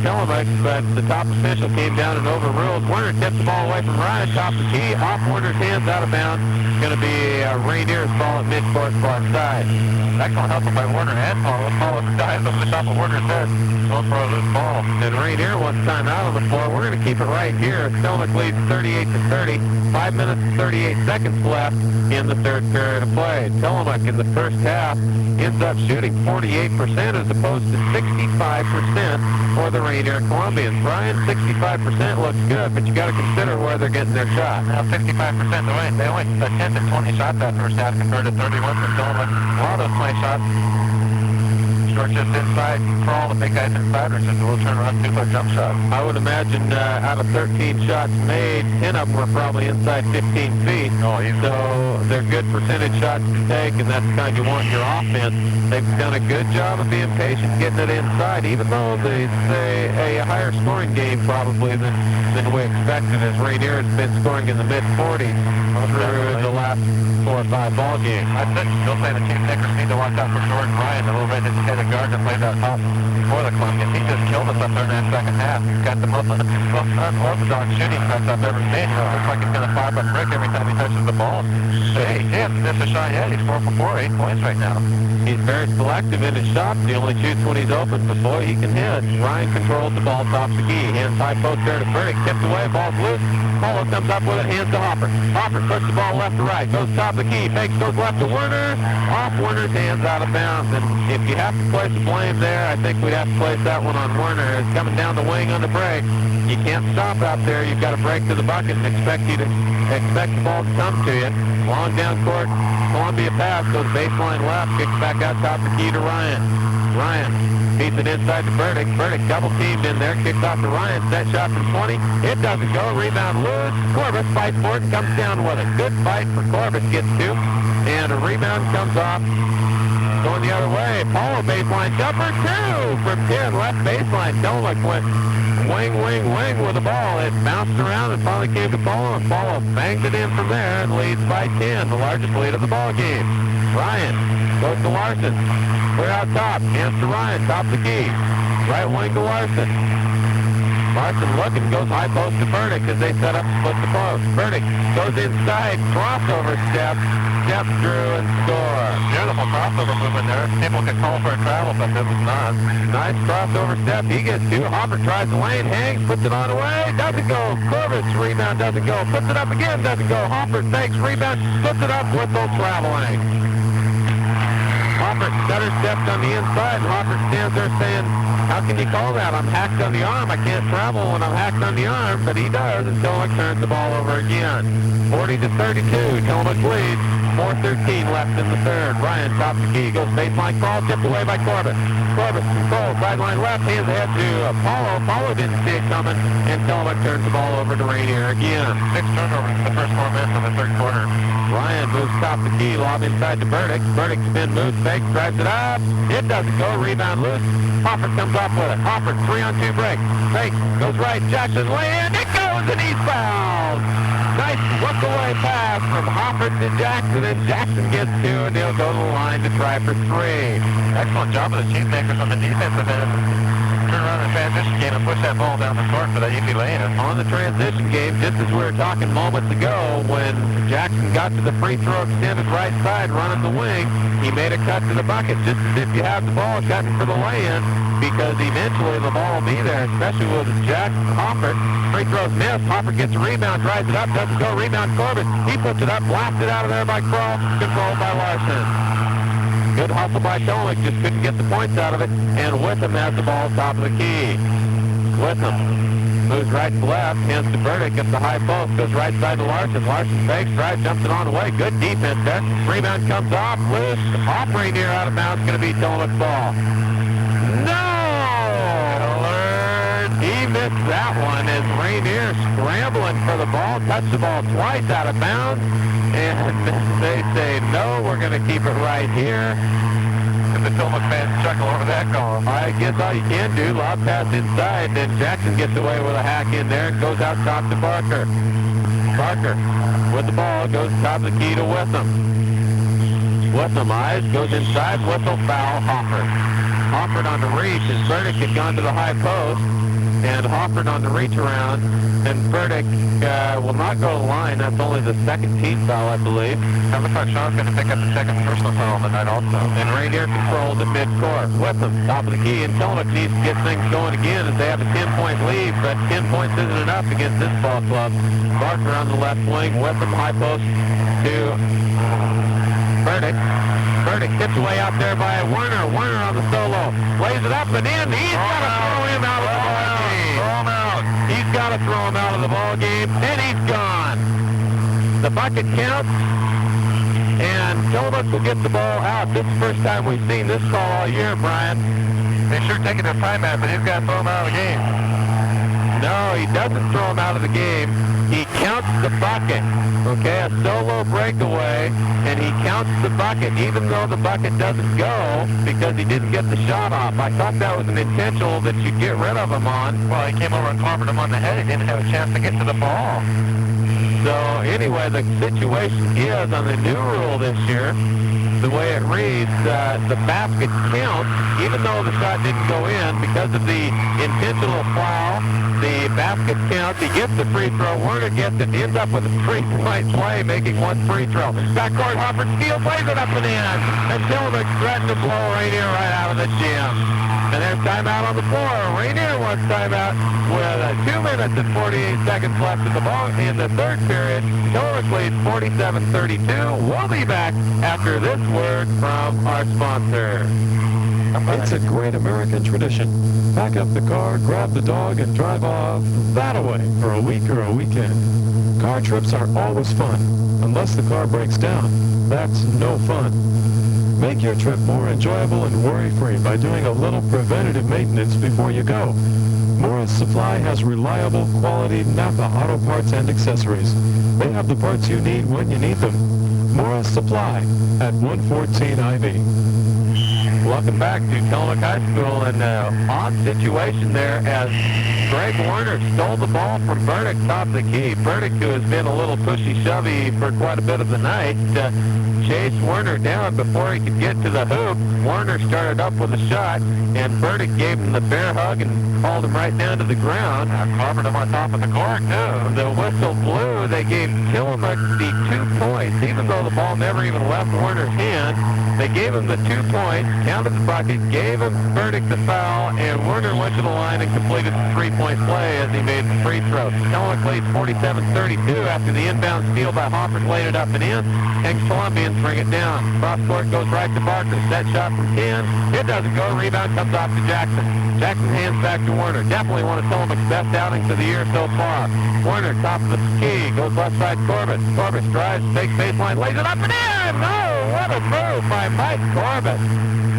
Tillamook, but the top official came down and overruled. Werner tips the ball away from Ryan, top of the key, off Werner's hands, out of bounds. Going to be Rainier's ball at midcourt far side. Excellent hustle by Werner and Paul. Paul dives over the top of Werner's head. Going for a loose ball. And Rainier wants time out on the floor. We're going to keep it right here. Tillamook leads 38-30. 5 minutes and 38 seconds left in the third period of play. Tillamook in the first half ends up shooting 48% as opposed to 65% for the Rainier Columbians. Brian, 65% looks good, but you got to consider where they're getting their shot. Now 65%, they only attempted 20 shots that first half compared to 31 for Tillamook. A lot of those 20 shots short just inside, Crawl, the big guys inside, or just a little turnaround 2-foot jump shot. I would imagine out of 13 shots made, 10 of them were probably inside 15 feet. Oh, so they're good percentage shots to take, and that's the kind you want in your offense. They've done a good job of being patient, getting it inside, even though it's a higher scoring game probably than we expected, as Rainier has been scoring in the mid-40s through the last 4 or 5 ball games. I still say the Cheesemakers need to watch out for Jordan Ryan, the little red-headed guard that plays out top for the Columbians. He just killed us up there in that second half. He's got the most unorthodox shooting cuts I've ever seen. You know, it looks like he's going to fire up a brick every time he touches the ball. Hey, he hasn't missed a shot yet. He's 4 for 4, 8 points right now. He's very selective in his shots. He only shoots when he's open, but boy, he can hit. Ryan controls the ball, top the key. Hands high post there to Burdick. Tipped away, ball's loose. Paulo comes up with it, hands to Hopper. Hopper puts the ball left to right. Goes top of the key. Fakes, goes left to Werner. Off Werner's hands, out of bounds. And if you have to place the blame there, I think we'd have to place that one on Werner. It's coming down the wing on the break. You can't stop out there. You've got to break to the bucket and expect the ball to come to you. Long down court Columbia pass, goes baseline left, kicks back out top the key to Ryan. Ryan feeds it inside to Burdick. Burdick double teamed in there, kicks off to Ryan, set shot from 20. It doesn't go, rebound loose. Corbett fights for it and comes down with it. Good fight for Corbett, gets two. And a rebound comes off. Going the other way. Paulo baseline jumper, two from 10. Left baseline. Tillamook went wing with the ball. It bounced around and finally came to Paulo, and Paulo banged it in from there and leads by 10, the largest lead of the ball game. Ryan goes to Larson. Clear out top. Hands to Ryan. Top of the key. Right wing to Larson. Larson looking, goes high post to Burdick as they set up to split the post. Burdick goes inside, crossover step through and score. Beautiful crossover movement there. People could call for a travel, but it was not. Nice crossover step. He gets two. Hopper tries the lane, hangs, puts it on away, doesn't go. Corbett's rebound doesn't go. Puts it up again, doesn't go. Hopper takes rebound, puts it up, Whittle traveling. Hopper stutter stepped on the inside, and Hopper stands there saying, how can you call that? I'm hacked on the arm. I can't travel when I'm hacked on the arm, but he does, and Tillamook turns the ball over again. 40-32, Tillamook leads. 4:13 left in the third. Ryan top the key, goes baseline crawl, tipped away by Corbett. Corbett controls, sideline left, hands ahead to Paulo. Paulo didn't see it coming, and Tillamook turns the ball over to Rainier again. 6 turnovers in the first 4 minutes of the third quarter. Ryan moves top the key, lob inside to Burdick. Burdick spin moves, fakes, drives it up. It doesn't go, rebound loose. Hopper comes off with it. Hopper 3-on-2 break. Fake, goes right, Jackson land, it goes, and he's fouled. Nice look-away pass from Hopper to Jackson, and Jackson gets two, and he'll go to the line to try for three. Excellent job of the Cheesemakers on the defensive end. Turn around in the transition game and push that ball down the court for that easy lay-in. On the transition game, just as we were talking moments ago, when Jackson got to the free throw extended right side, running the wing, he made a cut to the bucket, just as if you have the ball cutting for the lay-in, because eventually the ball will be there, especially with Jackson Hopper. Free throws missed. Hopper gets a rebound, drives it up, doesn't go. Rebound Corbett. He puts it up, blasted out of there by Kroll, controlled by Larson. Good hustle by Tillamook, just couldn't get the points out of it. And Witham has the ball top of the key. Witham moves right to left, hands to Burdick, gets the high post, goes right side to Larson. Larson fakes, drives, jumps it on the way. Good defense there. Rebound comes off, loose. Off Rainier, out of bounds, going to be Tillamook's ball. No! He missed that one as Rainier scrambling for the ball, touched the ball twice out of bounds, and they say, no, we're going to keep it right here. And the Tillamook fans chuckle over that call. I guess all you can do, lob pass inside, then Jackson gets away with a hack in there and goes out top to Barker. Barker with the ball, goes top of the key to Witham. Witham eyes, goes inside, Whistle, foul, Hopper. Hopper on the reach as Burdick had gone to the high post. And Hofford on the reach around, and Burdick will not go to the line. That's only the second team foul, I believe. It looks like Sean's going to pick up the second personal foul of the night also. And Rainier controls at midcourt. With them, top of the key, and Tillamook needs to get things going again as they have a 10-point lead, but 10 points isn't enough against this ball club. Barker on the left wing, with them, high post to Burdick. Burdick tipped away out there by Werner. Werner on the solo. Lays it up and in. He's got to throw him out of the ball game. Throw him out. He's got to throw him out of the ball game, and he's gone. The bucket counts, and Tillamook will get the ball out. This is the first time we've seen this call all year, Brian. They're sure taking their time out, but he's got to throw him out of the game. No, he doesn't throw him out of the game. He counts the bucket. Okay, a solo breakaway, and he counts the bucket, even though the bucket doesn't go because he didn't get the shot off. I thought that was an intentional that you get rid of him on. Well, he came over and clobbered him on the head. He didn't have a chance to get to the ball. So anyway, the situation is on the new rule this year, the way it reads, the basket counts, even though the shot didn't go in because of the intentional foul. The basket counts. He gets the free throw. Werner gets it. Ends up with a 3-point play, making one free throw. Backcourt, Hopper steals, plays it up and in. And Tillamook threatened to blow Rainier right out of the gym. And there's timeout on the floor. Rainier wants timeout with 2 minutes and 48 seconds left in the ball in the third period. Tillamook leads 47-32. We'll be back after this word from our sponsor. It's a great American tradition. Pack up the car, grab the dog, and drive off that-a-way for a week or a weekend. Car trips are always fun, unless the car breaks down. that's no fun. Make your trip more enjoyable and worry-free by doing a little preventative maintenance before you go. Morris Supply has reliable, quality Napa auto parts and accessories. They have the parts you need when you need them. Morris Supply at 114 Ivy. Welcome back to Tillamook High School, and odd situation there as Greg Warner stole the ball from Burdick top of the key. Burdick, who has been a little pushy-shovey for quite a bit of the night, chased Warner down before he could get to the hoop. Warner started up with a shot, and Burdick gave him the bear hug and hauled him right down to the ground. Covered him on top of the court, too. The whistle blew. They gave Tillamook the 2 points, even though the ball never even left Warner's hand. They gave him the 2 points, counted the bucket, gave him Burdick the foul, and Warner went to the line and completed the 3-point play as he made the free throw. Tillamook leads 47-32 after the inbound steal by Hofford laid it up and in, and Columbians bring it down. Cross court goes right to Barker. Set shot from 10. It doesn't go. Rebound comes off to Jackson. Jackson hands back to Warner. Definitely one of Tillamook's best outings of the year so far. Warner, top of the key, goes left side Corbett. Corbett drives, takes baseline, lays it up and in! Oh, what a move by Mike Corbett.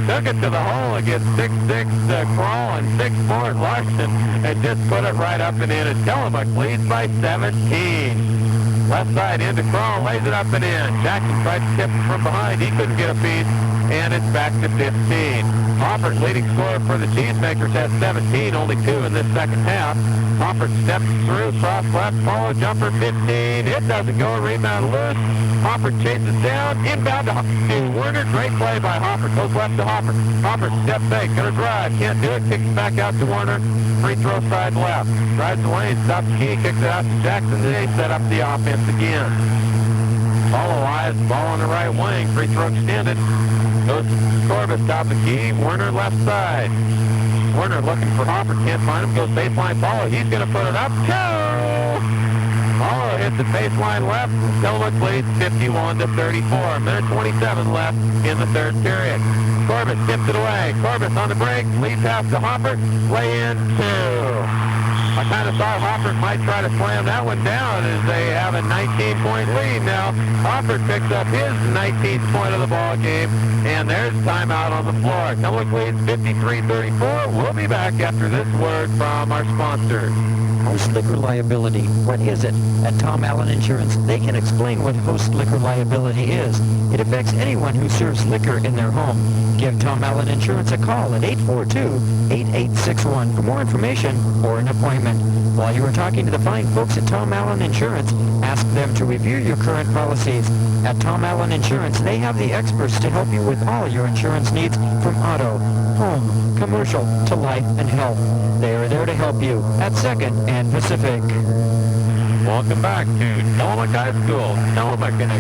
Took it to the hole against 6'6" Crawl and 6'4" Larson and just put it right up and in. And Tillamook leads by 17. Left side into Crawl, lays it up and in. Jackson tried to tip it from behind. He couldn't get a piece, and it's back to 15. Hofford, leading scorer for the Cheesemakers, has 17, only 2 in this second half. Hofford steps through, cross left, follow jumper, 15. It doesn't go, rebound loose. Hofford chases down, inbound to Werner. Great play by Hofford, goes left to Hofford. Hofford, step fake, gonna drive, can't do it, kicks back out to Werner. Free throw side left. Drives the lane, stops the key, kicks it out to Jackson. They set up the offense again. Follow wise, ball on the right wing, free throw extended. Goes to Corbett, top of the key. Werner left side. Werner looking for Hofford, can't find him. Goes baseline follow. He's going to put it up. Go! Follow hits the baseline left. Tillamook leads 51-34. Minute 27 left in the third period. Corbett tips it away. Corbett's on the break. Lead pass to Hofford. Lay in 2. I kind of thought Hofford might try to slam that one down as they have a 19-point lead now. Hofford picks up his 19th point of the ball game, and there's timeout on the floor. Tillamook leads 53-34. We'll be back after this word from our sponsor. Host liquor liability. What is it? At Tom Allen Insurance, they can explain what host liquor liability is. It affects anyone who serves liquor in their home. Give Tom Allen Insurance a call at 842-8861 for more information or an appointment. While you are talking to the fine folks at Tom Allen Insurance, ask them to review your current policies. At Tom Allen Insurance, they have the experts to help you with all your insurance needs from auto, home, commercial, to life and health. They are there to help you at 2nd and Pacific. Welcome back to Tillamook High School. Tillamook in a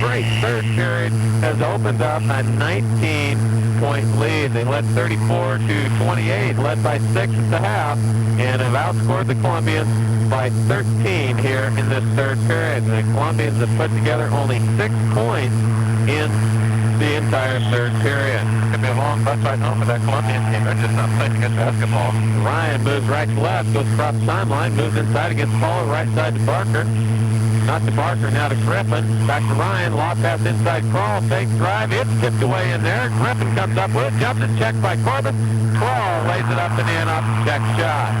great third period has opened up a 19-point lead. They led 34-28, led by 6 at the half, and have outscored the Columbians by 13 here in this third period. The Columbians have put together only 6 points in the entire third period. Could be a long bus ride home for that Columbian team. They're just not playing good basketball. Ryan moves right to left, goes across the timeline, moves inside against Paul, right side to Barker. Not to Barker, now to Griffin. Back to Ryan, lob pass inside Crawl, fake drive, it's tipped away in there. Griffin comes up with it, jumps and checked by Corbett. Crawl lays it up and in off the check shot.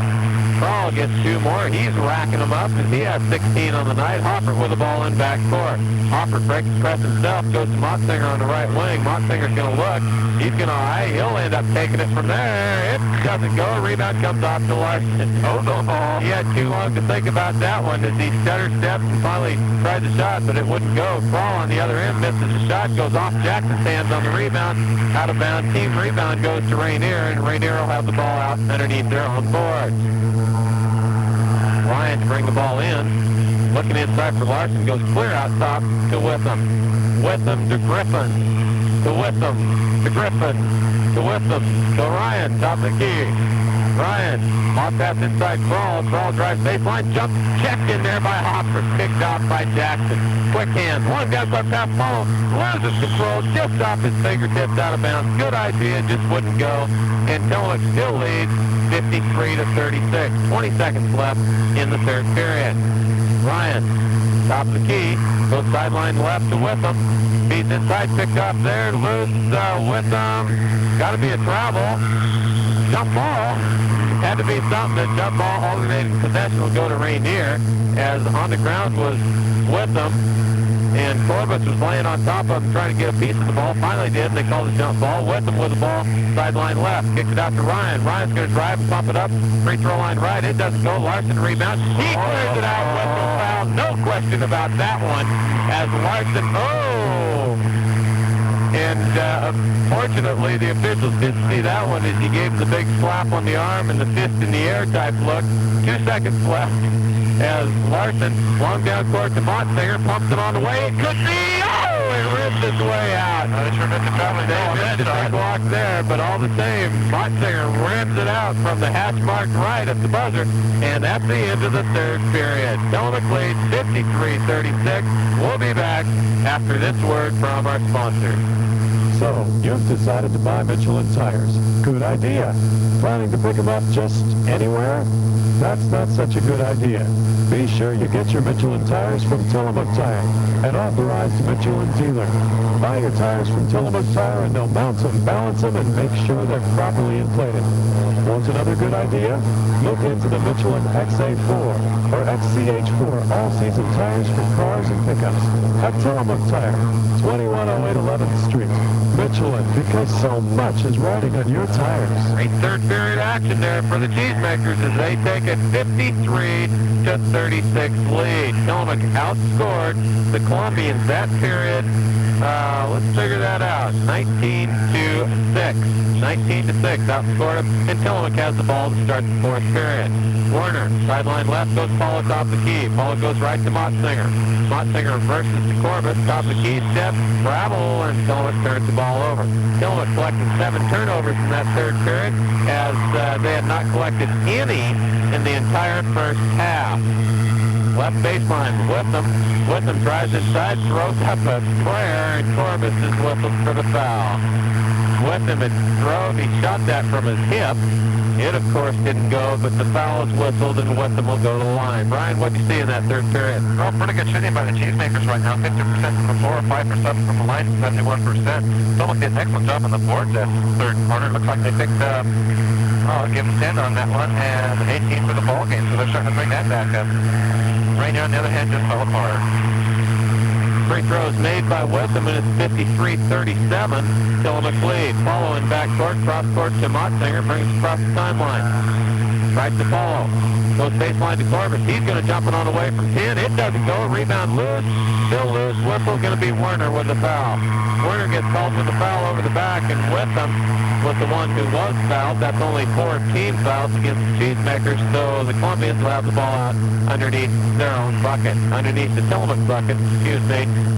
Crawl gets 2 more. He's racking them up, and he has 16 on the night. Hofford with the ball in backcourt. Hofford breaks the press himself, goes to Motsinger on the right wing. Motsinger's going to look. He's going to eye. He'll end up taking it from there. It doesn't go. Rebound comes off to Larson. Oh, the ball. He had too long to think about that one as he stutter steps and finally tried the shot, but it wouldn't go. Crawl on the other end, misses the shot, goes off Jackson's hands on the rebound. Out of bounds. Team rebound goes to Rainier, and Rainier will have the ball out underneath their own board. Ryan to bring the ball in. Looking inside for Larson. Goes clear out top to Witham. Witham to Griffin. To Witham. To Griffin. To Witham. To Ryan. Top of the key. Ryan. Off pass inside Crawl. Crawl drives baseline. Jump. Checked in there by Hopper. Picked off by Jackson. Quick hands. One down by pass follow. Loses control. Just off his fingertips out of bounds. Good idea. Just wouldn't go. And Tillamook still leads 53-36. 20 seconds left in the third period. Ryan top of the key. Goes sideline left to Witham. Feeds inside, picked up there, loose, Witham. Got to be a travel. Jump ball. Had to be something. The jump ball alternating possession will go to Rainier, as on the ground was Witham. And Corbus was laying on top of him trying to get a piece of the ball. Finally did, and they called a jump ball. Witham with the ball, sideline left. Kicks it out to Ryan. Ryan's going to drive and pump it up. Free throw line right. It doesn't go. Larson rebounds. He clears it out. Witham foul. No question about that one. As Larson, and fortunately, the officials didn't see that one as he gave the big slap on the arm and the fist in the air type look. 2 seconds left as Larson, long down court to Motsinger, pumps it on the way. It could be, it rips its way out. They sure missed the traveling ball. They missed the block there, but all the same, Motsinger rims it out from the hash marked right at the buzzer, and that's the end of the third period. Tillamook leads 53-36. We'll be back after this word from our sponsor. So, you've decided to buy Michelin tires. Good idea. Planning to pick them up just anywhere? That's not such a good idea. Be sure you get your Michelin tires from Tillamook Tire, an authorized Michelin dealer. Buy your tires from Tillamook Tire and they'll mount them, balance them, and make sure they're properly inflated. Want another good idea? Look into the Michelin XA4 or XCH4 all-season tires for cars and pickups at Tillamook Tire, 2108 11th Street. Michelin, because so much is riding on your tires. Great third period action there for the Cheesemakers as they take a 53-36 lead. Tillamook outscored the Columbians that period. Let's figure that out. 19-6. 19-6 outscored them, and Tillamook has the ball to start the fourth period. Warner, sideline left, goes Paula top the key. Paula goes right to Motsinger. Motsinger reverses to Corbett, top the key, step, travel, and Tillamook turns the ball over. Tillamook collected 7 turnovers in that third period, as they had not collected any in the entire first half. Left baseline, Witham drives inside, throws up a flare, and Corbett is whistled for the foul. Witham had thrown, he shot that from his hip. It, of course, didn't go, but the foul is whistled, and Witham will go to the line. Brian, what do you see in that third period? Well, pretty good shooting by the Cheesemakers right now. 50% from the floor, 5 for 7 from the line, 71%. Tillamook did an excellent job on the boards that third quarter. Looks like they picked up, I'll give them 10 on that one, and 18 for the ball game, so they're starting to bring that back up. Rainier, on the other hand, just fell apart. Free throws made by Witham, and it's 53-37. Tillamook lead. Following backcourt, cross court to Motsinger, brings across the timeline. Right to follow. Goes baseline to Corbett. He's going to jump it on the way from 10. It doesn't go. Rebound loose. Still loose. Whistle going to be Werner with the foul. Werner gets called for the foul over the back, and Witham was the one who was fouled. That's only 4 team fouls against the Cheesemakers, so the Columbians will have the ball out underneath their own bucket. Underneath the Tillamook bucket,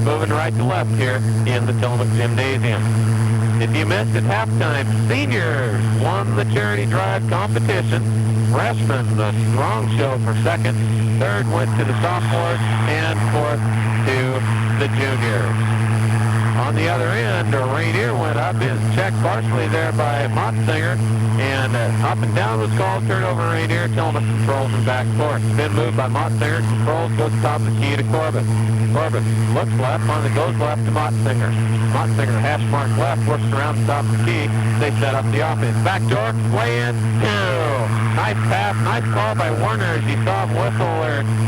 moving right to left here in the Tillamook Gymnasium. If you missed at halftime, seniors won the charity drive competition. Freshmen, the strong show for second. Third went to the sophomores, and fourth to the juniors. On the other end, Rainier went up, is checked partially there by Motsinger, and up and down was called, turnover Rainier. Tillamook controls from back court. Spin move by Motsinger, controls, goes top of the key to Corbett. Corbett looks left, finally goes left to Motsinger. Motsinger hash mark left, works around the top of the key. They set up the offense. Backdoor, play in, 2. Nice pass, nice call by Werner as he saw him whistle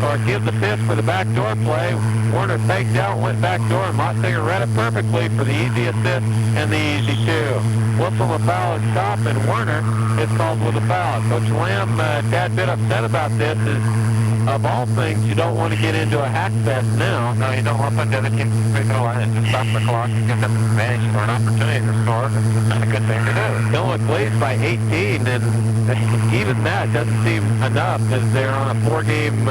or give the fist for the backdoor play. Werner faked out, went backdoor, and Motsinger read it perfectly for the easy assist and the easy 2. Whistle a foul at top, and Werner is called with a foul. Coach Lamb, a tad bit upset about this. Of all things, you don't want to get into a hack fest now. No, you don't want to put the other team free throw line and just stop the clock and give them an advantage or an opportunity to score. That's a good thing to do. Tillamook leads by 18, and even that doesn't seem enough because they're on a 4-game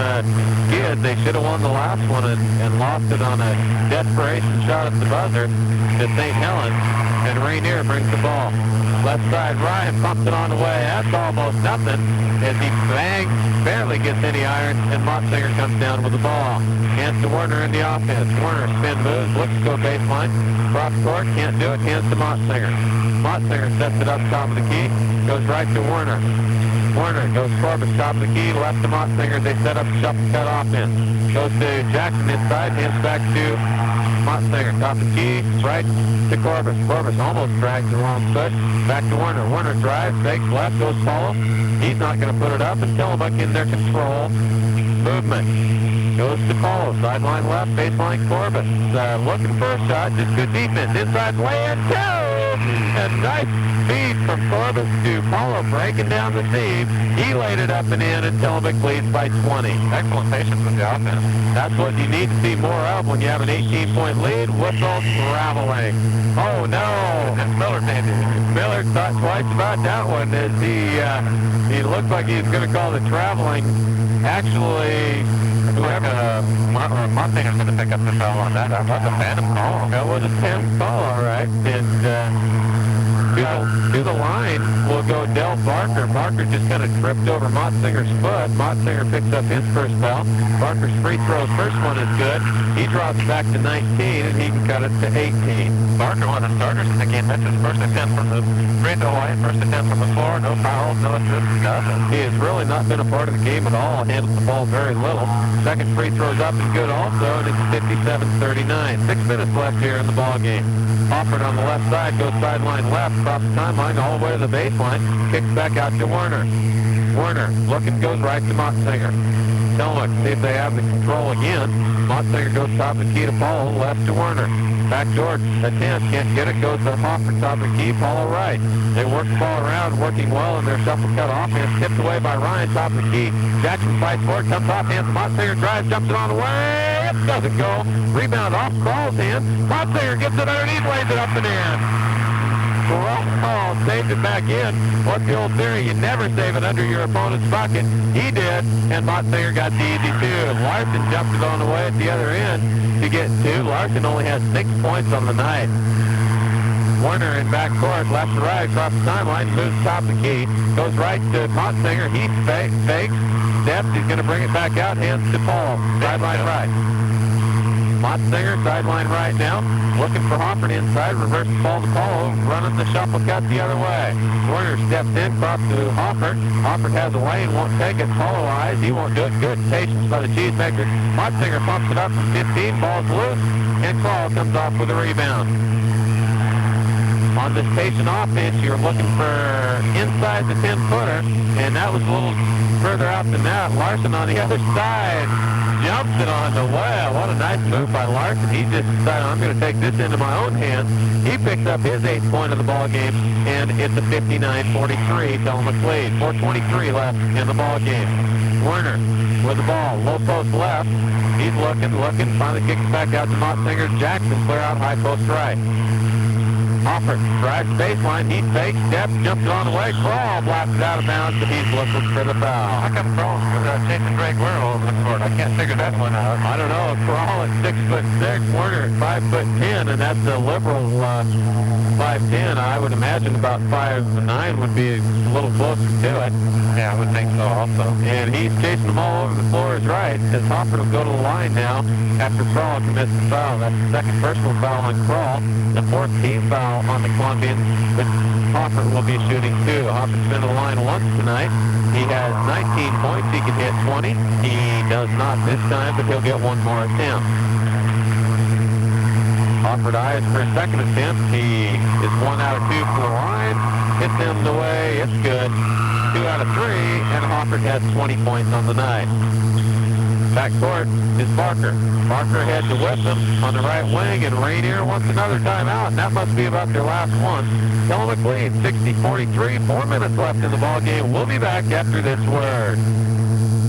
skid. They should have won the last one and lost it on a desperation shot at the buzzer to St. Helens, and Rainier brings the ball. Left side, Ryan pumps it on the way. That's almost nothing as he barely gets any iron, and Motsinger comes down with the ball. Hands to Werner in the offense. Werner spin moves, looks to go baseline. Cross court, can't do it, hands to Motsinger. Motsinger sets it up top of the key, goes right to Werner. Warner goes Corbus, top of the key, left to Motsinger. They set up shuffle cut offense. Goes to Jackson inside, hands back to Motsinger, top of the key, right to Corbus. Corbus almost drags the wrong foot. Back to Warner. Warner drives, fakes left, goes follow. He's not going to put it up, and Tillamook in their control. Movement. Goes to Paulo, sideline left, baseline Corbus. Looking for a shot, just good defense. Inside way and two! A nice feed from Corbus to Paulo, breaking down the seam. He laid it up and in, and Tillamook leads by 20. Excellent patience with the offense. That's what you need to see more of when you have an 18-point lead. Whistle traveling. Oh, no! Miller did. Miller thought twice about that one as he looked like he was going to call the traveling. Actually, Motsinger's going to pick up the foul on that. That was a phantom call. That was a phantom call, all right. And to the line will go Del Barker. Barker just kind of tripped over Motsinger's foot. Motsinger picks up his first foul. Barker's free throw, first one is good. He drops back to 19, and he can cut it to 18. Barker, one of the starters in the game. That's his first attempt from the free throw line, first attempt from the floor. No fouls, no assists, nothing. He has really not been a part of the game at all. Handles the ball very little. Second free throw's up and good also, and it's 57-39. 6 minutes left here in the ball game. Hofford on the left side, goes sideline left, cross the timeline all the way to the baseline, kicks back out to Warner. Warner looking, goes right to Motsinger. Tillamook, see if they have the control again. Motsinger goes top of the key to Paulo, left to Warner. Back door, attempt, can't get it, goes to Hofford, top of the key, Paulo right. They work the ball around, working well in their shuffle cut offense, tipped away by Ryan, top of the key. Jackson fights for it, comes off hands, Motsinger drives, jumps it on the way, it doesn't go. Rebound off Crawl's hand. Motsinger gets it underneath, lays it up and in. Crawl saved it back in. What's the old theory? You never save it under your opponent's bucket. He did, and Motsinger got the easy two. Larson jumped it on the way at the other end to get two. Larson only has 6 points on the night. Warner in back court, left to right, across the timeline, moves top of the key, goes right to Motsinger. He fakes, steps, he's going to bring it back out, hands to Paul, sideline right. Motsinger, sideline right now, looking for Hofford inside, reverse the ball to Paulo, running the shuffle cut the other way. Warner steps in, cross to Hofford. Hofford has a lane, won't take it. Paulo eyes, he won't do it. Good patience by the cheesemaker. Motsinger pumps it up from 15, ball's loose, and Crawl comes off with a rebound. On this patient offense, you're looking for inside the 10-footer, and that was a little further out than that. Larson on the other side jumps it on the way. What a nice move by Larson. He just decided, I'm going to take this into my own hands. He picks up his 8th point of the ball game, and it's a 59-43 Tillamook lead. 4:23 left in the ball game. Warner with the ball, low post left. He's looking, finally kicks back out to Motsinger. Jackson clear out high post right. Hofford drives baseline, he fakes, steps, jumps it on the way, Crawl blasts it out of bounds, but he's looking for the foul. How come Crawl chasing Greg Werl over the court? I can't figure that one out. I don't know. Crawl at 6'6", Warner at 5'10", and that's a liberal 5'10". I would imagine about 5'9" would be a little closer to it. Yeah, I would think so also. And he's chasing them all over the floor is right, as Hofford will go to the line now after Crawl commits the foul. That's the second personal foul on Crawl, the 4th team foul on the Columbians, but Hofford will be shooting 2. Hofford's been to the line once tonight. He has 19 points. He can hit 20. He does not this time, but he'll get one more attempt. Hofford eyes for a second attempt. He is 1 out of 2 for the line. Hits him the way. It's good. 2 out of 3, and Hofford has 20 points on the night. Backcourt is Barker. Barker had to whip him on the right wing, and Rainier wants another timeout, and that must be about their last one. Tillamook lead, 60-43, 4 minutes left in the ball game. We'll be back after this word.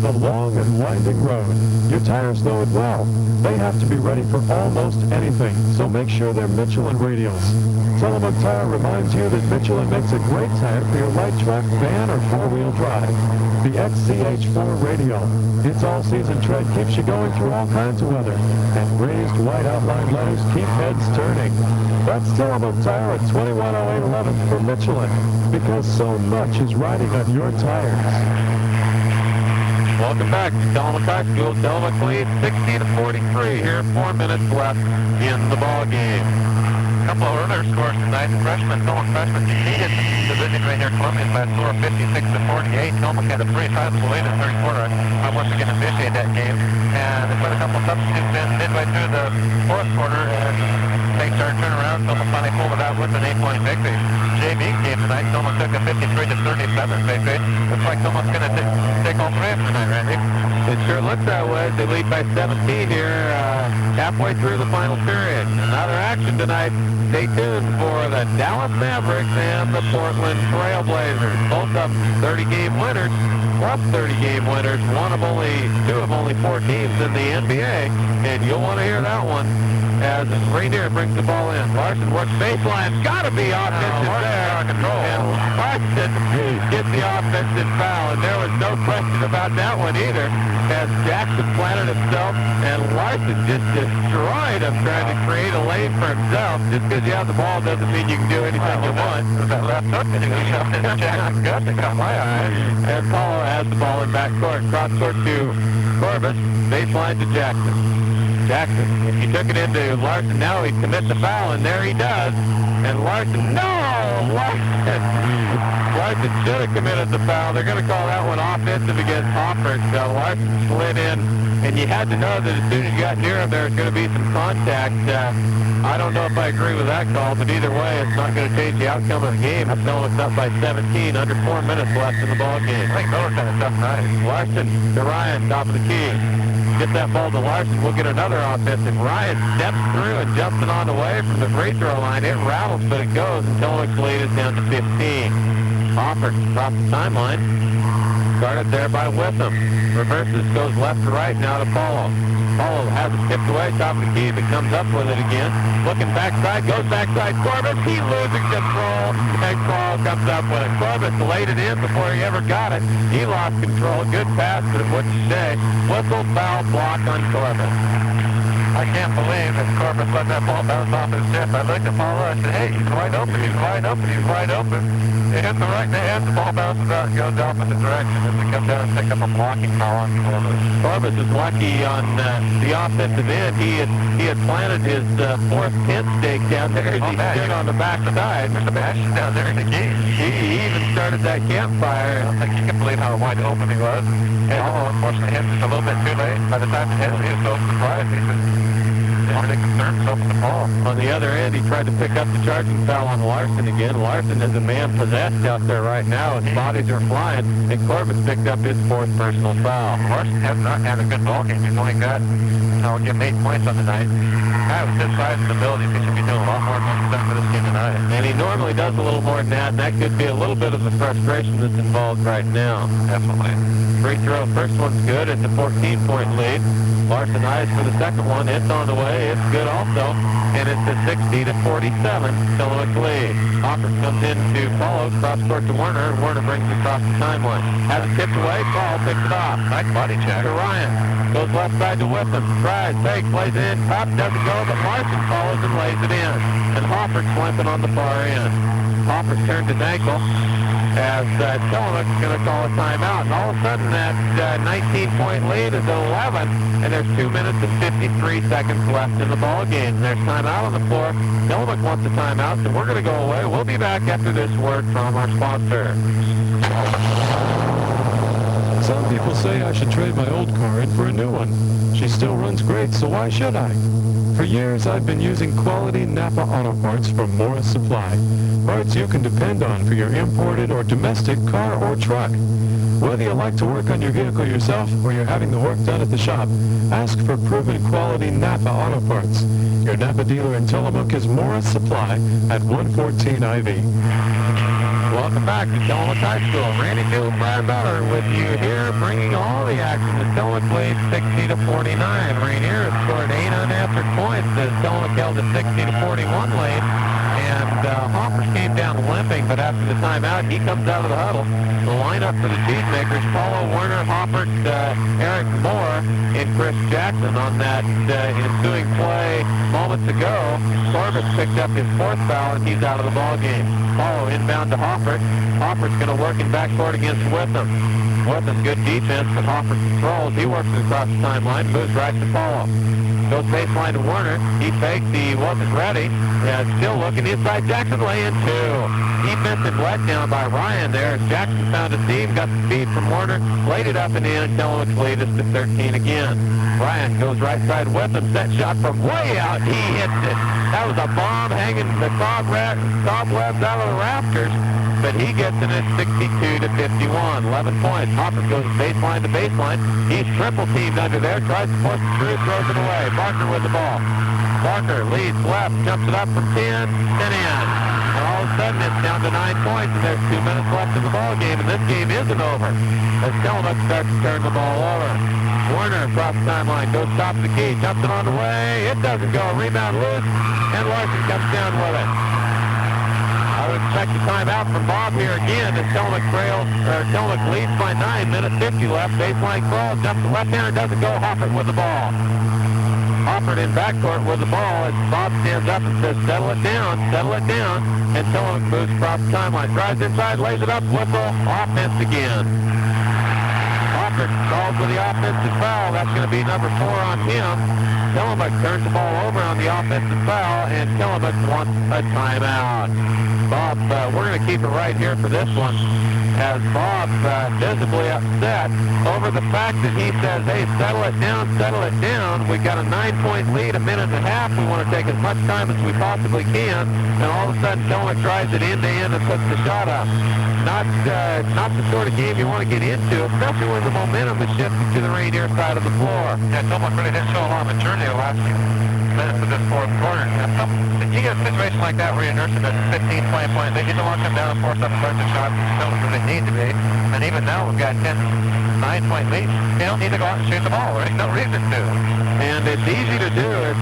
The long and winding road. Your tires know it well. They have to be ready for almost anything, so make sure they're Michelin radials. Tillamook Tire reminds you that Michelin makes a great tire for your light truck, van, or 4-wheel drive. The XCH4 radial. Its all-season tread keeps you going through all kinds of weather, and raised white outline letters keep heads turning. That's Tillamook Tire at 210811 for Michelin, because so much is riding on your tires. Welcome back to Tillamook High School. Tillamook leads 60-43 here. 4 minutes left in the ball game. couple of earlier scores tonight. The freshman defeated Division Rainier Columbia by a score of 56-48. Tillamook had a pretty sizable lead in the third quarter. I once again officiated that game. And they put a couple of substitutes in midway through the fourth quarter, and things started turning around. Tillamook finally pulled it out with an 8-point victory. JV game tonight, Tillamook took a 53-37 victory. Looks like Tillamook's going to take all three of them tonight, Randy. It sure looks that way. They lead by 17 here, halfway through the final period. Another action tonight. Stay tuned for the Dallas Mavericks and the Portland Trail Blazers. Both of them 30-game winners, plus 30-game winners. Two of only 4 teams in the NBA, and you'll want to hear that one as Rainier brings the ball in. Larson works baseline. Got to be offensive there. And Larson gets the offensive foul, and there was no question about that one either, as Jackson planted himself, and Larson just destroyed him trying to create a lane for himself. Just because you have the ball doesn't mean you can do anything you want. That left hook that he was shoved into Jackson's gut that caught my eye. And Paulo has the ball in backcourt. Cross court to Corbus. Baseline to Jackson. Jackson, he took it into Larson. Now he commits the foul, and there he does. And Larson, no! Larson should have committed the foul. They're going to call that one offensive against Hopper. So Larson slid in, and you had to know that as soon as you got near him, there was going to be some contact. I don't know if I agree with that call, but either way, it's not going to change the outcome of the game. It's up by 17, under 4 minutes left in the ball game. I think Miller's had a tough night. Larson to Ryan, top of the key. Get that ball to Larson. We'll get another offensive. Ryan steps through and jumps it on the way from the free throw line. It rattles, but it goes until its lead is down to 15. Hopper across the timeline. Started there by Witham. Reverses, goes left to right now to Paulo. Paulo has it tipped away, top of the key, but comes up with it again. Looking backside, goes backside. Corbus, he losing control, and Carl comes up with it. Corbus laid it in before he ever got it. He lost control. Good pass, but it wouldn't stay. Whistle, foul, block on Corbus. I can't believe that Corbus let that ball bounce off his hip. I looked at Paulo and I said, hey, he's wide open, he's wide open, he's wide open. It hits the right hand, the ball bounces out and goes the opposite direction as they come down and pick up a blocking foul on Corbus. Corbus is lucky on the offensive end. He had planted his fourth tent stake down there as he stood on the backside. There's a match down there in the gate. He even started that campfire. I don't think you can believe how wide open he was. And unfortunately hit just a little bit too late. By the time it hit, he was so surprised. He said, they concerned himself with the ball. On the other end, he tried to pick up the charging foul on Larson again. Larson is a man possessed out there right now. His bodies are flying, and Corbus picked up his fourth personal foul. Larson has not had a good ball game. He's only got, I'll give him 8 points on the night. Guy with his size and abilities, he should be doing a lot more than stuff for this game tonight. And he normally does a little more than that, and that could be a little bit of the frustration that's involved right now. Definitely. Free throw, first one's good. It's a 14-point lead. Larson eyes for the second one. It's on the way. It's good also. And it's a 60-47 Tillamook lead. Hopper comes in to follow. Cross court to Werner. Werner brings it across the timeline. Has it tipped away. Paul picks it off. Nice body check. To Ryan. Goes left side to Witham. Tries, takes, plays it in. Top doesn't go, but Larson follows and lays it in. And Hopper's clamping on the far end. Hopper's turned his ankle as Tillamook's going to call a timeout. And all of a sudden that 19-point lead is 11, and there's 2 minutes and 53 seconds left in the ball game. There's timeout on the floor. Tillamook wants a timeout, so we're going to go away. We'll be back after this word from our sponsor. Some people say I should trade my old car in for a new one. She still runs great, so why should I? For years, I've been using quality Napa Auto Parts from Mooks Supply. Parts you can depend on for your imported or domestic car or truck. Whether you like to work on your vehicle yourself or you're having the work done at the shop, ask for proven quality Napa Auto Parts. Your Napa dealer in Tillamook is Mooks Supply at 114 IV. Welcome back to Tillamook High School. Randy Field, Brian Beller with you here, bringing all the action. The Tillamook leads 60-49. Rainier has scored 8 unanswered points as Tillamook held a 60-41 lead. And Hoppers came down limping, but after the timeout, he comes out of the huddle. The lineup for the Cheesemakers, Paulo, Werner, Hoppert, Eric Moore, and Chris Jackson on that ensuing play moments ago. Corbus picked up his fourth foul, and he's out of the ball game. Paulo inbound to Hoppert. Hoppert's going to work in backcourt against Witham. Witham, good defense, but Hoppert controls. He works it across the timeline, moves right to Paulo. To Goes baseline to Werner. He fakes. He wasn't ready. Still looking inside Jackson, laying two. Defensive letdown by Ryan there. Jackson found a seam, got the speed from Werner, laid it up and in, and Tillamook lead us to 13 again. Ryan goes right side with him. Set shot from way out. He hits it. That was a bomb hanging the cobwebs out of the rafters. But he gets it at 62 to 51. 11 points. Hopper goes baseline to baseline. He's triple teamed under there. Tries to push through, throws it away. Barker with the ball. Barker leads left, jumps it up from 10 and in. And all of a sudden it's down to 9 points, and there's 2 minutes left in the ball game, and this game isn't over. As Tillamook starts to turn the ball over. Werner across the timeline, goes top of the key, jumps it on the way. It doesn't go. Rebound loose, and Larson comes down with it. I would expect a timeout from Bob here again as Tillamook leads by 9 minutes, 50 left. Baseline crawl, jumps the left-hander, doesn't go. Hopper with the ball. Hopper in backcourt with the ball as Bob stands up and says, settle it down, and Tillamook moves across the timeline. Drives inside, lays it up, whistle, offense again. Hopper calls for the offensive foul. That's going to be number 4 on him. Tillamook turns the ball over on the offensive foul, and Tillamook wants a timeout. Bob, we're going to keep it right here for this one, as Bob visibly upset over the fact that he says, hey, settle it down. We got a 9-point lead, a minute and a half. We want to take as much time as we possibly can, and all of a sudden Tillamook drives it end to end and puts the shot up. Not the sort of game you want to get into, especially when the momentum is shifting to the Rainier side of the floor. Yeah, Tillamook really didn't show a lot of maturity the last few minutes of this fourth quarter. You get a situation like that where you're nursing a 15, 20 point lead, you don't want to come down and force up a bunch of shots where they need to be. And even now we've got 10, 9-point lead. You don't need to go out and shoot the ball. There's no reason to. And it's easy to do. It's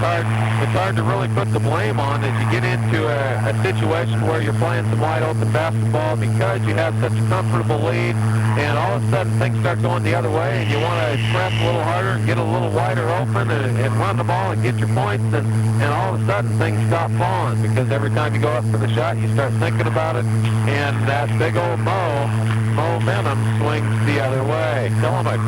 hard to really put the blame on as you get into a situation where you're playing some wide open basketball because you have such a comfortable lead, and all of a sudden things start going the other way, and you want to press a little harder and get a little wider open and run the ball and get your points, and all of a sudden things stop falling because every time you go up for the shot, you start thinking about it, and that big old momentum swings the other way. Tillamook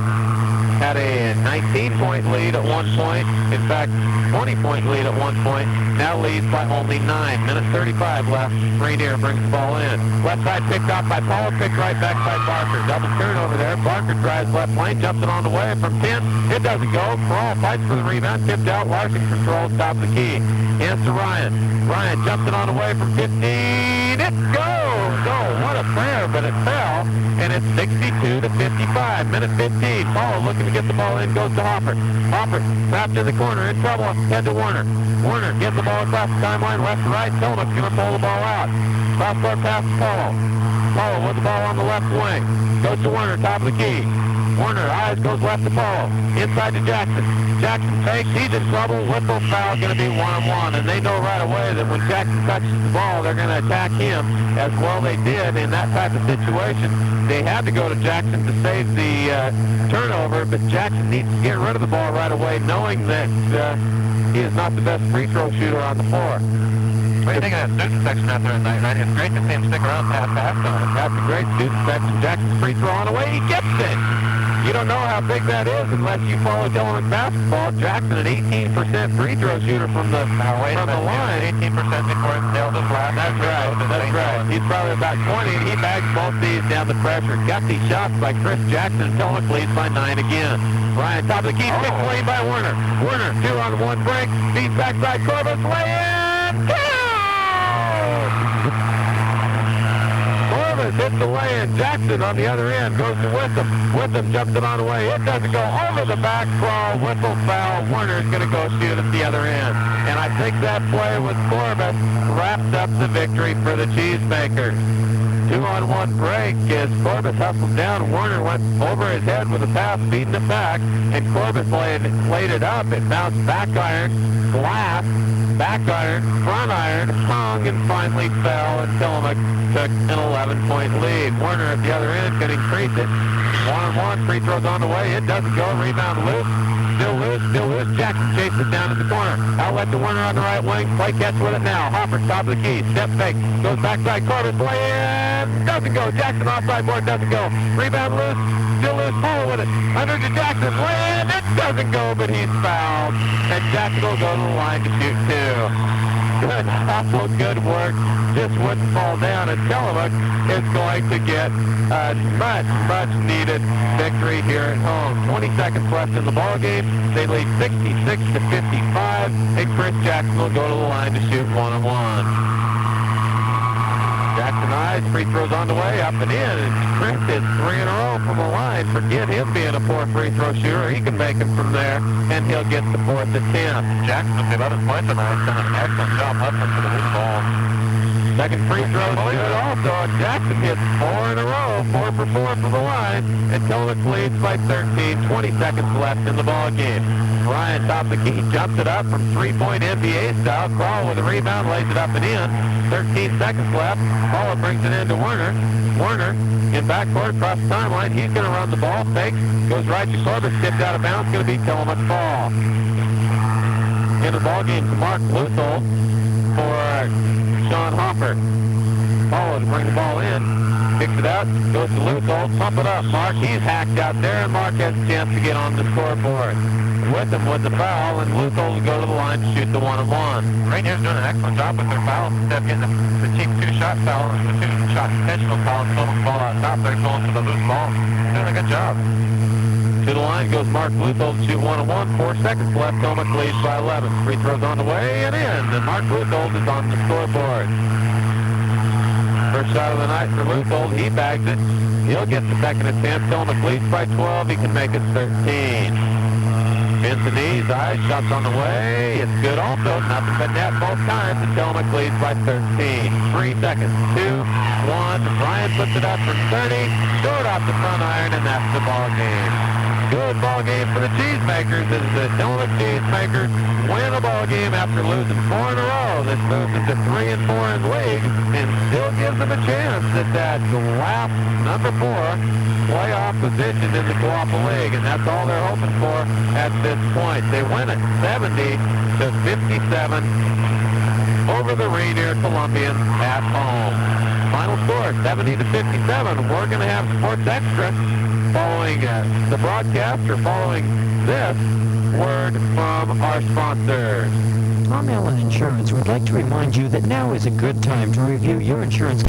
had a 19-point lead at one point. In fact, 20-point lead at one point. Now leads by only 9. Minute 35 left. Rainier brings the ball in. Left side picked off by Paul. Picked right back by Barker. Double turnover there. Barker drives left lane. Jumps it on the way from 10. It doesn't go. Crawl fights for the rebound. Tipped out. Larson controls top of the key. Hands to Ryan. Ryan jumps it on the way from 15. It goes! Oh, what a prayer, but it fell. And it's 62 to 55. Minute 15. Paul looking to get the ball in. Goes to Hopper. Hopper trapped in the corner. In trouble. Head to Werner. Werner gets the ball across the timeline. Left to right. Tillamook's going to pull the ball out. Cross-court pass to Paulo. Paulo with the ball on the left wing. Goes to Werner. Top of the key. Werner eyes goes left to Paulo. Inside to Jackson. Jackson fakes. He's in trouble. Whistle foul going to be 1-on-1. And they know right away that when Jackson touches the ball, they're going to attack him. As well they did in that type of situation. They had to go to Jackson to save the turnover, but Jackson needs to get rid of the ball right away, knowing that he is not the best free throw shooter on the floor. What do you think of that student section out there tonight, right? It's great to see him stick around past halftime. That's a great student section. Jackson's free throw on the way. He gets it. You don't know how big that is unless you follow Tillamook basketball. Jackson, an 18% free throw shooter from the line. 18% before it nailed his last. That's right. He's probably about 20, and he bags both these down the pressure. Got these shots by Chris Jackson. Tillamook leads by 9 again. Ryan, top of the key, pick lane by Werner. Werner, 2-on-1 break. Feeds backside Corbus. Lay-in. Hits the lay-in. Jackson on the other end goes to Witham. Witham jumps it on the way. It doesn't go over the back crawl. Whistle foul. Werner's going to go shoot at the other end. And I think that play with Corbus wrapped up the victory for the Cheesemakers. 2-on-1 break as Corbus hustled down. Werner went over his head with a pass, feeding it back, and Corbus laid it up. It bounced back iron, glass, back iron, front iron, hung, and finally fell, and Tillamook took an 11-point lead. Werner at the other end could increase it. 1-on-1, free throws on the way. It doesn't go. Rebound loose. Still loose. Jackson chases it down to the corner. Outlet to Werner on the right wing. Play catch with it now. Hopper, top of the key. Step fake. Goes backside. Corbus, lay-in. Doesn't go. Jackson offside board. Doesn't go. Rebound loose. Still loose. Paul with it. Under to Jackson. Lay-in. It doesn't go, but he's fouled. and Jackson will go to the line to shoot two. Good hustle, good work. Just wouldn't fall down, and Tillamook is going to get a much needed victory here at home. 20 seconds left in the ball game. They lead 66 to 55, and Chris Jackson will go to the line to shoot 1-on-1. Jackson eyes, free throws on the way, up and in. And Chris is 3 in a row from the line. Forget him being a poor free throw shooter. He can make them from there, and he'll get the fourth attempt. Jackson with 11 points tonight. He's done an excellent job hustling for the loose ball. Second free throw is good also. Jackson hits 4 in a row, 4 for 4 from the line, and Tillamook leads by 13. 20 seconds left in the ball game. Ryan, top of the key, jumps it up from three-point NBA style. Crawl with a rebound, lays it up and in. 13 seconds left. Paula brings it in to Werner. Werner in backcourt across the timeline. He's going to run the ball. Fakes. Goes right to Corbett. Tipped out of bounds. Going to be Tillamook's ball. In the ball game to Mark Luthold for Sean Hopper. Paula to bring the ball in. Kicks it out. Goes to Luthold. Pump it up. Mark, he's hacked out there, and Mark has a chance to get on the scoreboard. With them with the foul, and Luthold will go to the line to shoot the 1-on-1. Rainier's doing an excellent job with their foul. Instead of getting the cheap two-shot foul, the two-shot intentional foul, and throwing the ball out top, they're going for the loose ball. Doing a good job. To the line goes Mark Luthold to shoot 1-on-1. 4 seconds left. Tillamook leads by 11. Free throws on the way and in. And Mark Luthold is on the scoreboard. First shot of the night for Luthold. He bags it. He'll get the second attempt. Tillamook leads by 12. He can make it 13. Bends the knees, eyes, shots on the way. It's good also. Nothing but net both times. And Tillamook leads by 13. 3 seconds. 2, 1. Ryan puts it up from 30. Short off the front iron, and that's the ball game. Good ball game for the Cheesemakers as the Tillamook Cheesemakers win a ball game after losing 4 in a row. This moves them to 3 and 4 in the league and still gives them a chance at that last number 4 playoff position in the Cowapa League, and that's all they're hoping for at this point. They win it 70 to 57 over the Rainier Columbians at home. Final score 70 to 57. We're going to have Sports Extra following the broadcast, or following this word from our sponsors. Tom Allen Insurance would like to remind you that now is a good time to review your insurance